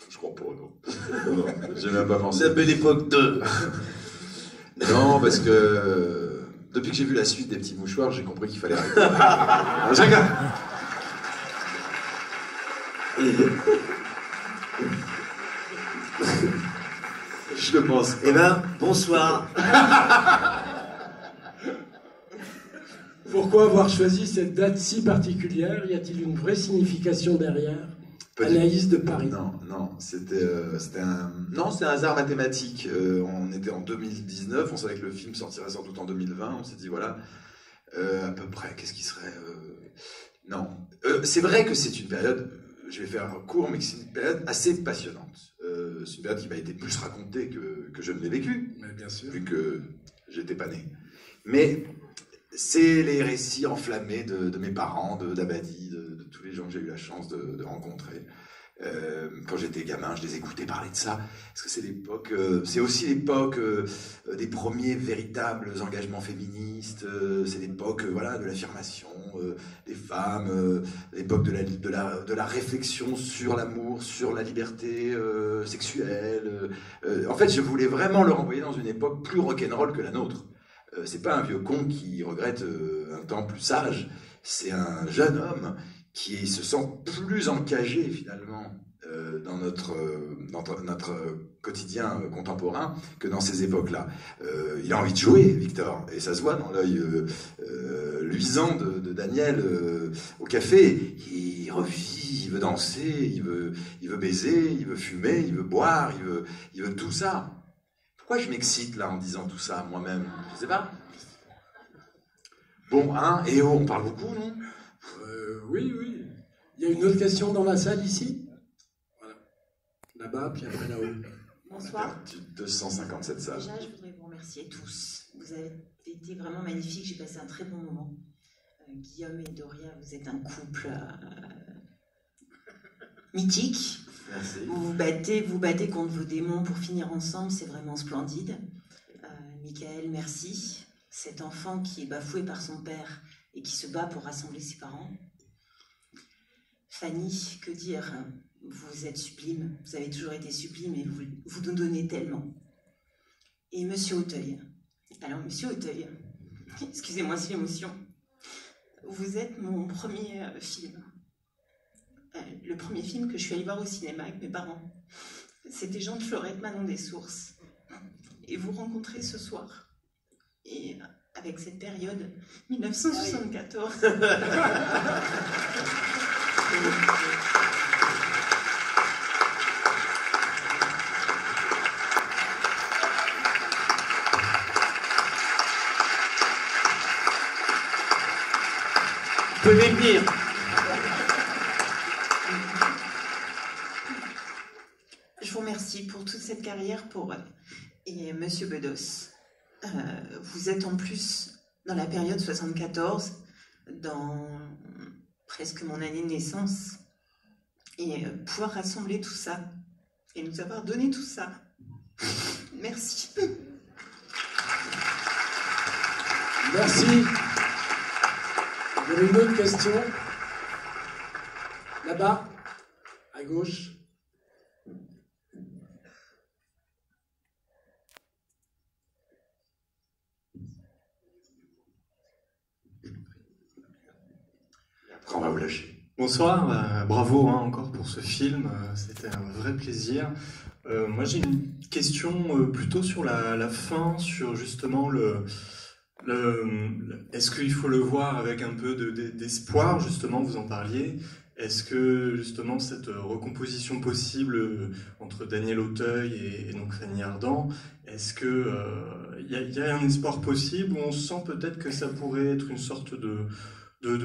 Je crois pas, non. Non, j'ai même pas pensé.
La belle époque 2.
Non, parce que depuis que j'ai vu la suite des Petits Mouchoirs, j'ai compris qu'il fallait arrêter. Non, je rigole. Je le pense.
Eh ben, bonsoir.
Pourquoi avoir choisi cette date si particulière? Y a-t-il une vraie signification derrière? Anaïs de Paris.
Non, c'était un hasard mathématique. On était en 2019, on savait que le film sortirait sans doute en 2020. On s'est dit voilà, à peu près, qu'est-ce qui serait Non, c'est vrai que c'est une période. Je vais faire court, mais c'est une période assez passionnante. C'est une période qui m'a été plus racontée que je ne l'ai vécue,
bien sûr,
vu que j'étais pas né. Mais c'est les récits enflammés de mes parents, d'Abadi, de tous les gens que j'ai eu la chance de rencontrer. Quand j'étais gamin, je les écoutais parler de ça, parce que c'est l'époque, c'est aussi l'époque des premiers véritables engagements féministes. C'est l'époque, voilà, de l'affirmation des femmes, l'époque de la réflexion sur l'amour, sur la liberté sexuelle. En fait, je voulais vraiment le renvoyer dans une époque plus rock'n'roll que la nôtre. C'est pas un vieux con qui regrette un temps plus sage, c'est un jeune homme qui se sent plus engagé finalement dans notre quotidien contemporain que dans ces époques-là. Il a envie de jouer, Victor, et ça se voit dans l'œil luisant de Daniel au café. Il revit, il veut danser, il veut baiser, il veut fumer, il veut boire, il veut tout ça. Pourquoi je m'excite là en disant tout ça moi-même? Je sais pas. Bon, hein, et oh, on parle beaucoup, non?
Oui. Il y a une autre question dans la salle ici? Voilà. Là-bas, puis après là-haut.
Bonsoir.
257 salles.
Déjà, je voudrais vous remercier tous. Vous avez été vraiment magnifiques. J'ai passé un très bon moment. Guillaume et Doria, vous êtes un couple mythique.
Merci.
Vous vous battez contre vos démons pour finir ensemble. C'est vraiment splendide. Michael, merci. Cet enfant qui est bafoué par son père et qui se bat pour rassembler ses parents. Fanny, que dire? Vous êtes sublime, vous avez toujours été sublime et vous nous donnez tellement. Et Monsieur Auteuil. Alors, Monsieur Auteuil, excusez-moi si l'émotion, vous êtes mon premier film. Le premier film que je suis allée voir au cinéma avec mes parents. C'était Jean de Florette, Manon des Sources. Et vous rencontrez ce soir. Et avec cette période, 1974.
Vous pouvez venir.
Je vous remercie pour toute cette carrière et Monsieur Bedos. Vous êtes en plus dans la période 74, dans presque mon année de naissance, et pouvoir rassembler tout ça et nous avoir donné tout ça. Merci.
Merci. Il y avait une autre question. Là-bas, à gauche.
Après, on va vous lâcher.
Bonsoir, bravo encore pour ce film, c'était un vrai plaisir. Moi j'ai une question plutôt sur la fin, sur justement est-ce qu'il faut le voir avec un peu d'espoir, justement, vous en parliez. Est-ce que justement cette recomposition possible entre Daniel Auteuil et donc Fanny Ardant, est-ce que y a un espoir possible, où on sent peut-être que ça pourrait être une sorte de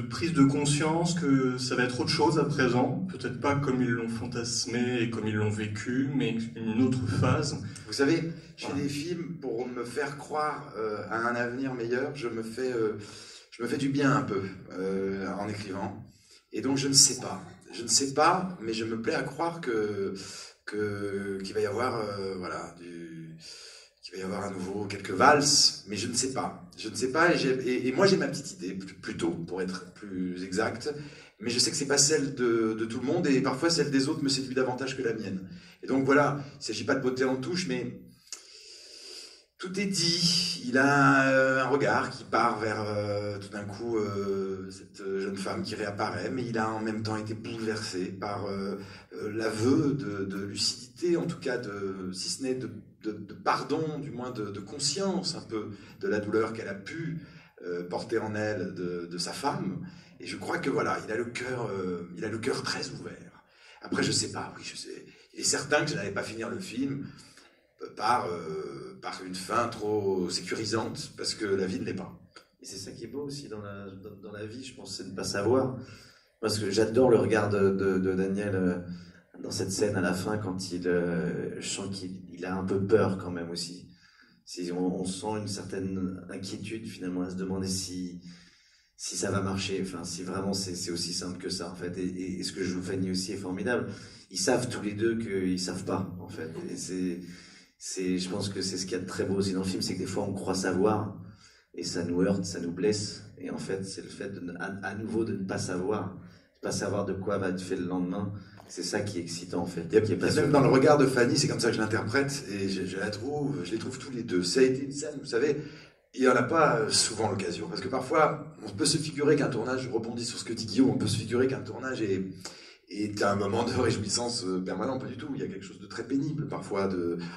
prise de conscience que ça va être autre chose à présent, peut-être pas comme ils l'ont fantasmé et comme ils l'ont vécu, mais une autre phase.
Vous savez, je fais des films pour me faire croire à un avenir meilleur. Je me fais du bien un peu en écrivant, et donc je ne sais pas, mais je me plais à croire qu'il va y avoir va y avoir à nouveau quelques valses, mais je ne sais pas. Je ne sais pas, et moi j'ai ma petite idée, plutôt, pour être plus exact, mais je sais que c'est pas celle de tout le monde, et parfois celle des autres me séduit davantage que la mienne. Et donc voilà, il ne s'agit pas de beauté en touche, mais tout est dit. Il a un regard qui part vers tout d'un coup cette jeune femme qui réapparaît, mais il a en même temps été bouleversé par l'aveu de lucidité, en tout cas, si ce n'est de pardon, du moins de conscience un peu de la douleur qu'elle a pu porter en elle de sa femme. Et je crois que voilà, il a le cœur très ouvert. Après, je sais pas, oui, je sais. Il est certain que je n'allais pas finir le film par une fin trop sécurisante, parce que la vie ne l'est pas.
Et c'est ça qui est beau aussi dans la vie, je pense, c'est de ne pas savoir. Parce que j'adore le regard de Daniel dans cette scène à la fin, quand je sens qu'il a un peu peur quand même aussi. On sent une certaine inquiétude finalement à se demander si ça va marcher, enfin si vraiment c'est aussi simple que ça en fait. Et ce que joue Fanny aussi est formidable. Ils savent tous les deux qu'ils savent pas en fait. Et je pense que c'est ce qu'il y a de très beau aussi dans le film, c'est que des fois on croit savoir et ça nous heurte, ça nous blesse. Et en fait c'est le fait à nouveau de ne pas savoir de quoi va être fait le lendemain. C'est ça qui est excitant en fait.
Même dans le regard de Fanny, c'est comme ça que je l'interprète, et je les trouve tous les deux. Ça a été une scène, vous savez, il n'y en a pas souvent l'occasion, parce que parfois on peut se figurer qu'un tournage, je rebondis sur ce que dit Guillaume, on peut se figurer qu'un tournage est un moment de réjouissance permanent, pas du tout. Il y a quelque chose de très pénible parfois,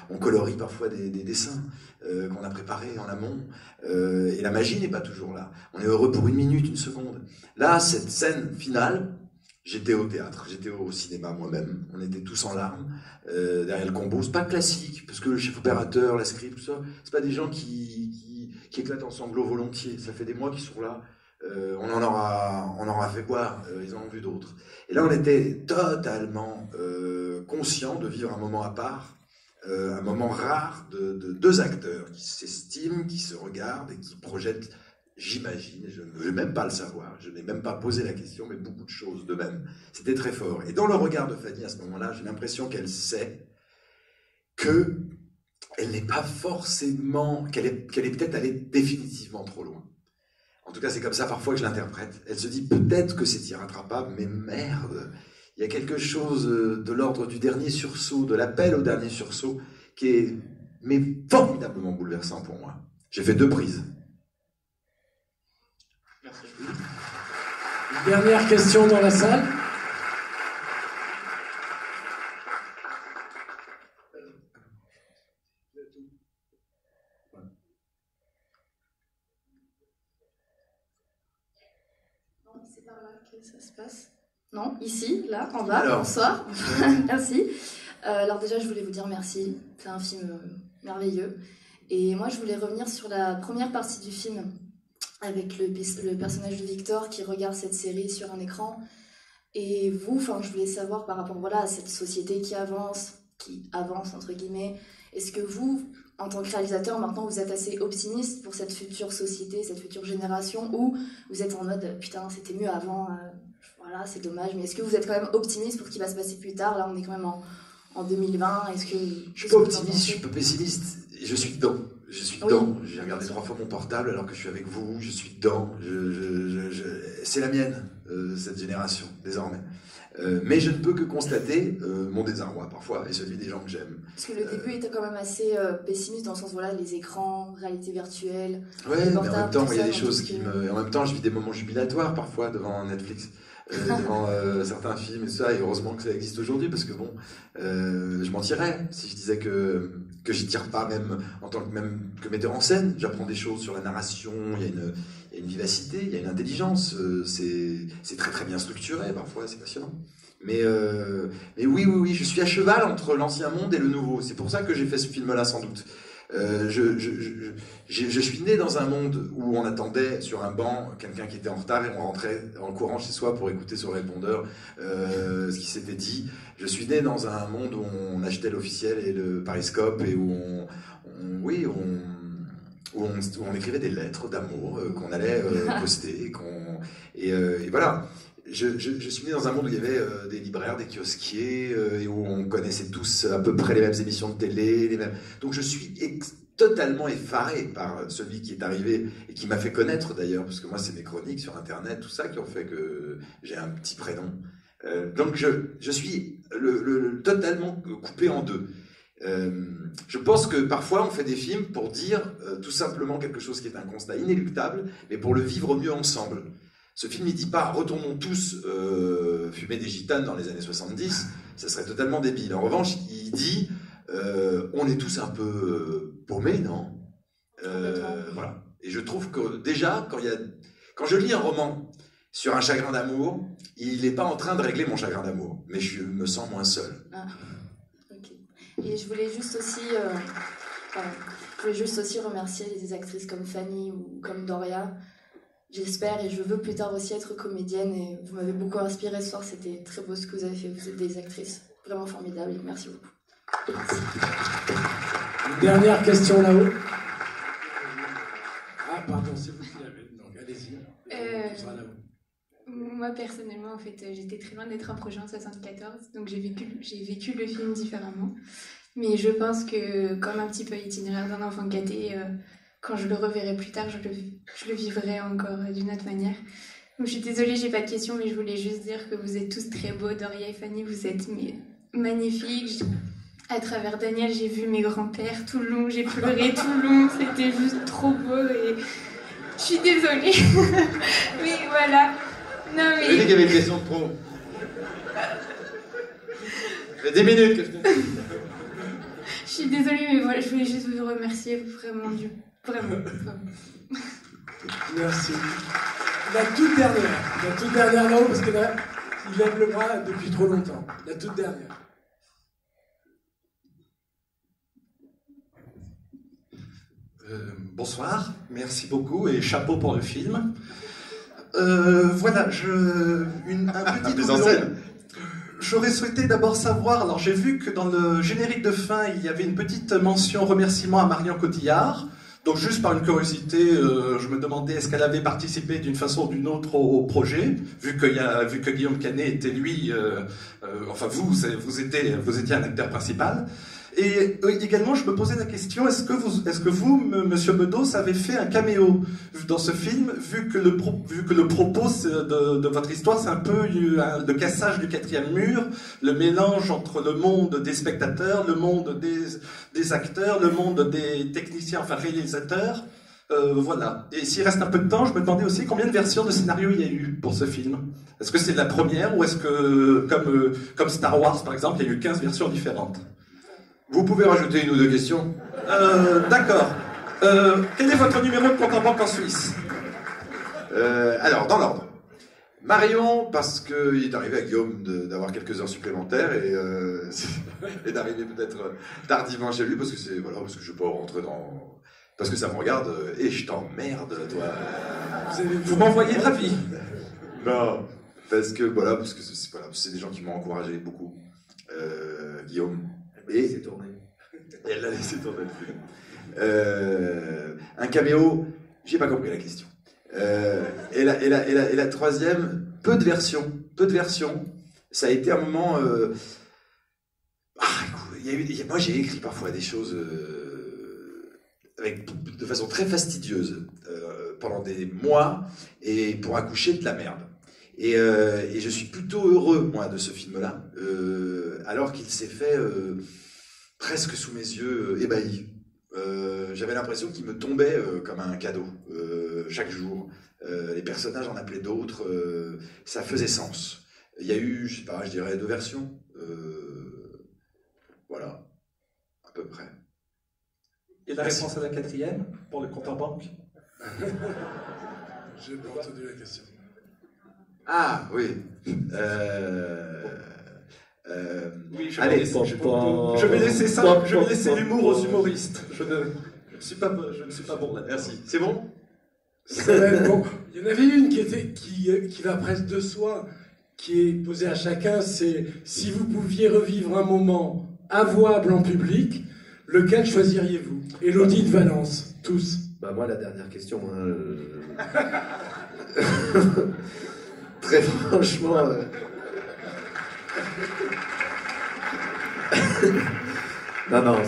on colorie parfois des dessins qu'on a préparés en amont, et la magie n'est pas toujours là. On est heureux pour une minute, une seconde. Là, cette scène finale, j'étais au théâtre, j'étais au cinéma moi-même, on était tous en larmes derrière le combo. C'est pas classique, parce que le chef opérateur, la script, tout ça, c'est pas des gens qui éclatent en sanglots volontiers. Ça fait des mois qu'ils sont là, on en aura fait boire, ils en ont vu d'autres. Et là on était totalement conscients de vivre un moment à part, un moment rare de deux acteurs qui s'estiment, qui se regardent et qui projettent. J'imagine, je ne veux même pas le savoir, je n'ai même pas posé la question, mais beaucoup de choses de même. C'était très fort. Et dans le regard de Fanny à ce moment-là, j'ai l'impression qu'elle sait qu'elle n'est pas forcément, qu'elle est peut-être allée définitivement trop loin. En tout cas, c'est comme ça parfois que je l'interprète. Elle se dit peut-être que c'est irrattrapable, mais merde, il y a quelque chose de l'ordre du dernier sursaut, de l'appel au dernier sursaut, qui est formidablement bouleversant pour moi. J'ai fait 2 prises.
Dernière question dans la salle.
C'est par là que ça se passe. Non, ici, là, en bas.
Alors.
Bonsoir. Merci. Alors déjà, je voulais vous dire merci. C'est un film merveilleux. Et moi, je voulais revenir sur la première partie du film, avec le personnage de Victor qui regarde cette série sur un écran. Et vous, je voulais savoir par rapport à cette société qui avance entre guillemets, est-ce que vous, en tant que réalisateur, maintenant vous êtes assez optimiste pour cette future société, cette future génération, ou vous êtes en mode putain c'était mieux avant, voilà c'est dommage, mais est-ce que vous êtes quand même optimiste pour ce qui va se passer plus tard? Là on est quand même en 2020, est-ce que...
Je suis pas optimiste, je suis pas pessimiste, je suis dedans. Je suis dedans, j'ai regardé 3 fois mon portable alors que je suis avec vous, je suis dedans, c'est la mienne, cette génération, désormais. Mais je ne peux que constater mon désarroi parfois, et celui des gens que j'aime.
Parce que le début était quand même assez pessimiste dans le sens, les écrans, réalité virtuelle,
ouais, mais en même temps, il y a des choses qui me... En même temps, je vis des moments jubilatoires parfois devant Netflix. Devant certains films et ça, et heureusement que ça existe aujourd'hui, parce que bon, je mentirais si je disais que j'y tire pas, même en tant que metteur en scène. J'apprends des choses sur la narration, il y a une vivacité, il y a une intelligence, c'est très très bien structuré parfois, c'est passionnant. Mais oui, je suis à cheval entre l'ancien monde et le nouveau. C'est pour ça que j'ai fait ce film-là sans doute. Je suis né dans un monde où on attendait sur un banc quelqu'un qui était en retard et on rentrait en courant chez soi pour écouter sur le répondeur ce qui s'était dit. Je suis né dans un monde où on achetait l'officiel et le Pariscope et où on écrivait des lettres d'amour qu'on allait poster et voilà. Je suis né dans un monde où il y avait des libraires, des kiosquiers, et où on connaissait tous à peu près les mêmes émissions de télé, les mêmes. Donc je suis totalement effaré par celui qui est arrivé et qui m'a fait connaître d'ailleurs, parce que moi c'est mes chroniques sur internet, tout ça qui ont fait que j'ai un petit prénom. Donc je suis totalement coupé en deux. Je pense que parfois on fait des films pour dire tout simplement quelque chose qui est un constat inéluctable, mais pour le vivre mieux ensemble. Ce film, il dit pas « retournons tous fumer des gitanes dans les années 70 », ça serait totalement débile. En revanche, il dit on est tous un peu paumés, non voilà. Et je trouve que déjà, quand je lis un roman sur un chagrin d'amour, il n'est pas en train de régler mon chagrin d'amour, mais je me sens moins seul.
Ah, ok. Et je voulais juste aussi remercier des actrices comme Fanny ou comme Doria. J'espère et je veux plus tard aussi être comédienne et vous m'avez beaucoup inspiré ce soir, c'était très beau ce que vous avez fait, vous êtes des actrices vraiment formidables, merci beaucoup. Merci.
Une dernière question là-haut. Ah pardon, c'est vous qui l'avez, donc allez-y. On sera là-haut.
Moi personnellement en fait j'étais très loin d'être un projet en 74, donc j'ai vécu le film différemment, mais je pense que comme un petit peu itinéraire d'un enfant gâté, quand je le reverrai plus tard, je le vivrai encore d'une autre manière. Donc, je suis désolée, j'ai pas de questions, mais je voulais juste dire que vous êtes tous très beaux. Doria et Fanny, vous êtes magnifiques. À travers Daniel, j'ai vu mes grands-pères tout le long, j'ai pleuré tout le long. C'était juste trop beau et je suis désolée. Mais voilà. Non, mais...
J'ai dit qu'il y avait une question de trop. Ça fait 10 minutes que je te dis.
Je suis désolée, mais voilà, je voulais juste vous remercier vraiment du... Vraiment.
Merci. La toute dernière là-haut, parce que là, il lève le bras depuis trop longtemps. La toute dernière.
Bonsoir, merci beaucoup et chapeau pour le film. Voilà, un petit doublon. J'aurais souhaité d'abord savoir, alors j'ai vu que dans le générique de fin, il y avait une petite mention remerciement à Marion Cotillard. Donc juste par une curiosité, je me demandais est-ce qu'elle avait participé d'une façon ou d'une autre au projet, vu que Guillaume Canet était lui, enfin vous étiez un acteur principal. Et également, je me posais la question, est-ce que vous, Monsieur Bedos, avez fait un caméo dans ce film, vu que le propos de votre histoire, c'est un peu le cassage du quatrième mur, le mélange entre le monde des spectateurs, le monde des acteurs, le monde des techniciens, enfin réalisateurs. Voilà. Et s'il reste un peu de temps, je me demandais aussi combien de versions de scénario il y a eu pour ce film. Est-ce que c'est la première ou est-ce que, comme Star Wars par exemple, il y a eu 15 versions différentes?
Vous pouvez rajouter une ou deux questions.
D'accord. Quel est votre numéro de compte en banque en Suisse?
Alors, dans l'ordre. Marion, parce qu'il est arrivé à Guillaume d'avoir quelques heures supplémentaires et d'arriver peut-être tardivement chez lui, parce que je ne peux pas rentrer dans... Parce que ça me regarde et je t'emmerde, toi.
Vous m'envoyez ravi.
Non, parce que c'est des gens qui m'ont encouragé beaucoup. Guillaume. Et elle l'a laissé tourner le film. Un caméo, j'ai pas compris la question. Et la troisième, peu de versions. Ça a été un moment. Moi j'ai écrit parfois des choses de façon très fastidieuse pendant des mois et pour accoucher de la merde. Et je suis plutôt heureux, moi, de ce film-là, alors qu'il s'est fait presque sous mes yeux ébahis. J'avais l'impression qu'il me tombait comme un cadeau chaque jour. Les personnages en appelaient d'autres, ça faisait sens. Il y a eu, je sais pas, je dirais 2 versions. Voilà, à peu près.
Et la réponse à la 4e, pour le compte en banque?
J'ai pas entendu la question.
Ah, oui.
Oui, je vais laisser ça, je vais laisser l'humour aux humoristes. Je ne suis pas bon là.
Merci. C'est bon?
Bon. Il y en avait une qui va presque de soi, qui est posée à chacun, c'est si vous pouviez revivre un moment avouable en public, lequel choisiriez-vous? Élodie de Valence, tous.
Bah moi, la dernière question. Très franchement... Non,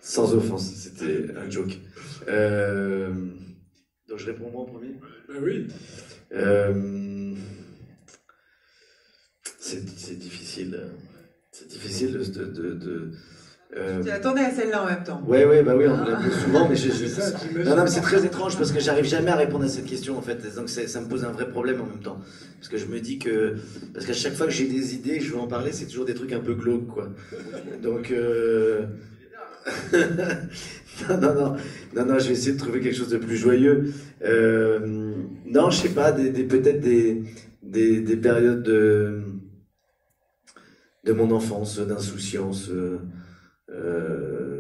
sans offense, c'était un joke. Donc je réponds moi en premier.
Oui.
C'est difficile. C'est difficile de
Tu attendais à celle-là en même temps.
Ouais, bah oui, on me la pose souvent, mais
non,
mais c'est très étrange parce que j'arrive jamais à répondre à cette question en fait, donc ça me pose un vrai problème en même temps. Parce que je me dis que, parce qu'à chaque fois que j'ai des idées, je veux en parler, c'est toujours des trucs un peu glauques, quoi. Donc, non, je vais essayer de trouver quelque chose de plus joyeux. Non, je sais pas, peut-être des périodes de mon enfance, d'insouciance.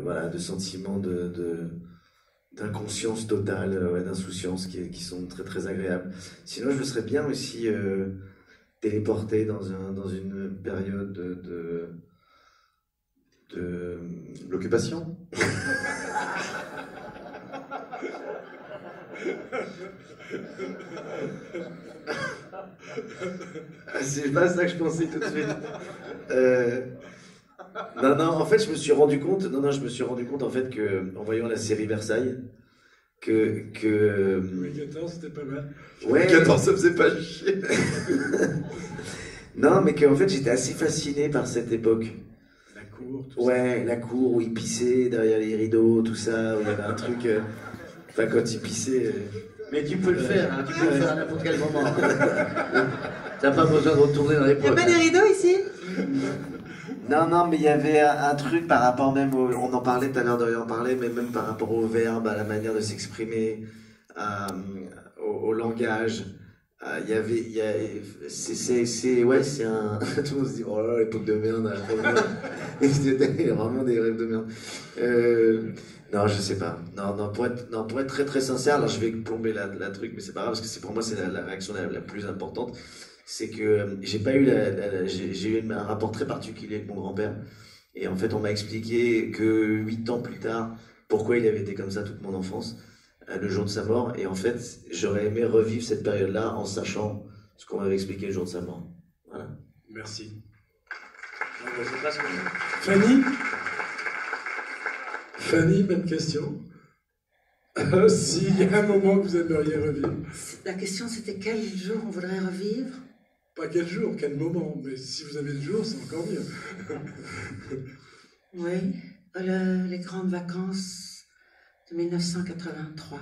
Voilà, de sentiments d'inconscience totale, d'insouciance qui sont très très agréables. Sinon, je me serais bien aussi téléporté dans une période de
l'occupation.
C'est pas ça que je pensais tout de suite. Non, en fait, je me suis rendu compte en fait que, en voyant la série Versailles, que
Louis XIV, c'était pas mal.
Ouais.
Louis XIV, ça faisait pas chier.
Non, mais qu'en fait, j'étais assez fasciné par cette époque.
La cour, tout
ça. La cour où il pissait derrière les rideaux, tout ça, où il y avait un truc... Enfin, quand il pissait...
Mais tu peux le faire, hein, tu peux le faire à n'importe quel moment. T'as pas besoin de retourner dans les
Il n'y a pas des rideaux ici?
Non, mais il y avait un truc par rapport même on en parlait tout à l'heure, on en parlait, mais même par rapport au verbe, à la manière de s'exprimer, au langage. C'est un... Tout le monde se dit, oh là là, l'époque de merde. C'était vraiment des rêves de merde. Non, je sais pas. Non, pour être très très sincère, alors je vais plomber la truc, mais c'est pas grave, parce que pour moi, c'est la réaction la plus importante. C'est que j'ai eu un rapport très particulier avec mon grand-père. Et en fait, on m'a expliqué que 8 ans plus tard, pourquoi il avait été comme ça toute mon enfance, le jour de sa mort. Et en fait, j'aurais aimé revivre cette période-là en sachant ce qu'on m'avait expliqué le jour de sa mort. Voilà.
Merci.
Je sais pas ce que
Fanny, même question. S'il y a un moment que vous aimeriez revivre.
La question, c'était quel jour on voudrait revivre?
Pas quel jour, quel moment, mais si vous avez le jour, c'est encore mieux.
Oui, les grandes vacances de 1983.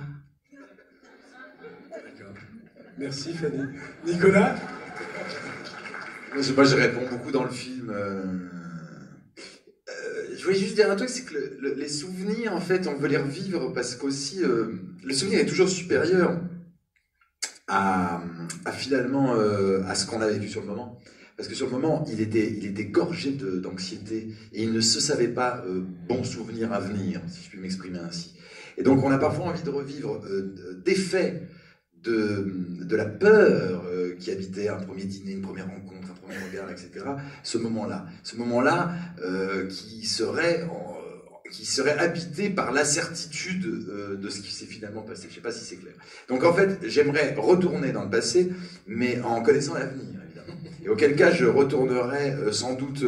D'accord. Merci Fanny. Nicolas?
Je sais pas, je réponds beaucoup dans le film. Je voulais juste dire un truc, c'est que les souvenirs, en fait, on veut les revivre parce qu'aussi, le souvenir est toujours supérieur à finalement à ce qu'on a vécu sur le moment. Parce que sur le moment, il était gorgé d'anxiété et il ne se savait pas bon souvenir à venir, si je puis m'exprimer ainsi. Et donc on a parfois envie de revivre d'effets de la peur qui habitait un premier dîner, une première rencontre, un premier regard, etc. Ce moment-là qui serait habité par l'incertitude de ce qui s'est finalement passé. Je ne sais pas si c'est clair. Donc en fait, j'aimerais retourner dans le passé, mais en connaissant l'avenir, évidemment. Et auquel cas, je retournerai sans doute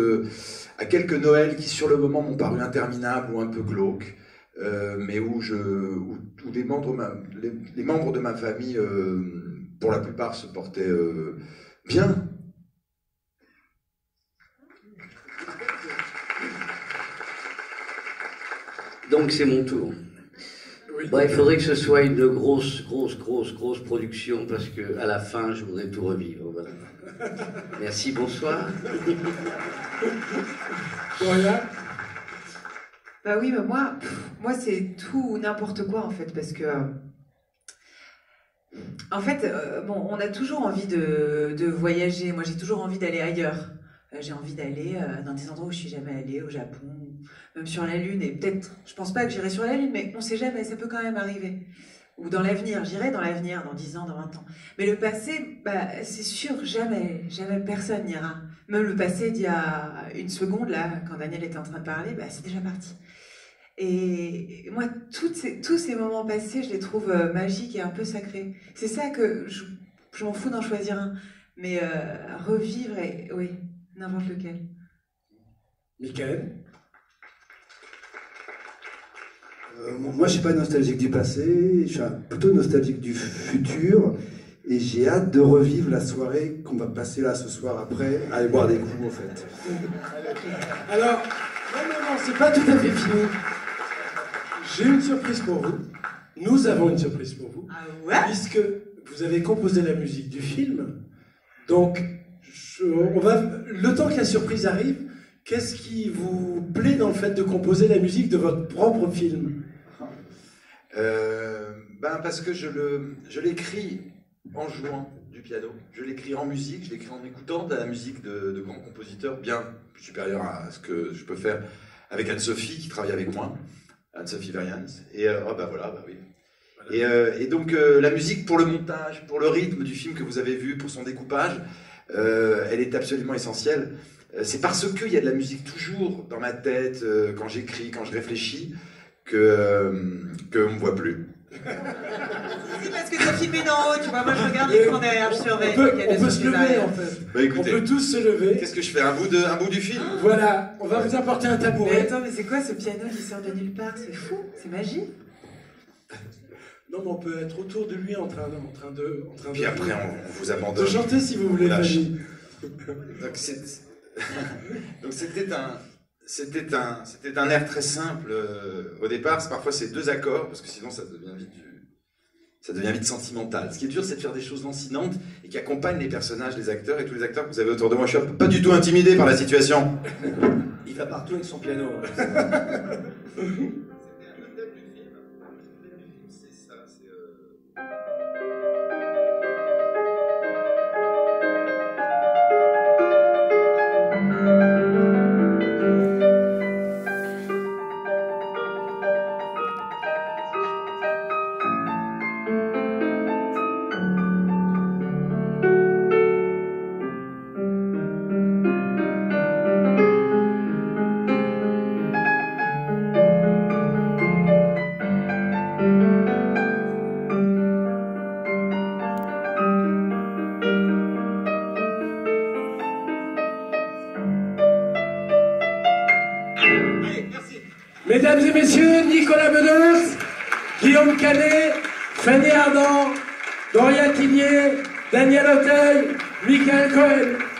à quelques Noëls qui, sur le moment, m'ont paru interminables ou un peu glauques, mais où les membres de ma famille, pour la plupart, se portaient bien.
Donc c'est mon tour.
Oui.
Bon, il faudrait que ce soit une grosse production parce que à la fin je voudrais tout revivre. Voilà. Merci, bonsoir.
Voilà.
Bah oui, moi c'est tout ou n'importe quoi en fait, parce que en fait, bon, on a toujours envie de voyager. Moi, j'ai toujours envie d'aller ailleurs. J'ai envie d'aller dans des endroits où je suis jamais allée, au Japon, même sur la Lune. Et peut-être, je pense pas que j'irai sur la Lune, mais on sait jamais, ça peut quand même arriver. Ou dans l'avenir, j'irai dans l'avenir, dans 10 ans, dans 20 ans. Mais le passé, bah, c'est sûr, jamais personne n'ira. Même le passé d'il y a une seconde, là, quand Daniel était en train de parler, bah, c'est déjà parti. Et moi, tous ces moments passés, je les trouve magiques et un peu sacrés. C'est ça que je m'en fous d'en choisir un. Mais revivre, oui, n'importe lequel.
Michael?
Moi, je suis pas nostalgique du passé, je suis plutôt nostalgique du futur. Et j'ai hâte de revivre la soirée qu'on va passer là ce soir après, à aller boire des coups en fait.
Alors, non, c'est pas tout à fait fini. J'ai une surprise pour vous. Nous avons une surprise pour vous.
Ah ouais?
Puisque vous avez composé la musique du film. Donc, le temps que la surprise arrive, qu'est-ce qui vous plaît dans le fait de composer la musique de votre propre film?
Parce que je l'écris en jouant du piano. Je l'écris en musique, je l'écris en écoutant de la musique de grands compositeurs bien supérieurs à ce que je peux faire avec Anne-Sophie qui travaille avec moi, Anne-Sophie Varians. Et oui. Et donc la musique pour le montage, pour le rythme du film que vous avez vu, pour son découpage, elle est absolument essentielle. C'est parce qu'il y a de la musique toujours dans ma tête, quand j'écris, quand je réfléchis, qu'on ne me voit plus.
C'est parce que t'as filmé d'en haut, tu vois, moi je regarde l'écran derrière, je surveille.
On peut se lever en fait.
Écoutez,
on peut tous se lever.
Qu'est-ce que je fais, un bout du film?
Voilà, on va vous apporter un tabouret.
Mais attends, mais c'est quoi ce piano qui sort de nulle part? C'est fou, c'est magique.
Non, mais on peut être autour de lui en train de.
Puis après, on vous abandonne.
De chanter si vous voulez, Fanny.
Donc c'était un air très simple au départ. Parfois c'est 2 accords parce que sinon ça devient vite sentimental. Ce qui est dur, c'est de faire des choses lancinantes et qui accompagnent les personnages, les acteurs et tous les acteurs que vous avez autour de moi. Je suis pas du tout intimidé par la situation.
Il va partout avec son piano.
Mesdames et messieurs, Nicolas Bedos, Guillaume Canet, Fanny Ardant, Doria Tillier, Daniel Auteuil, Michael Cohen.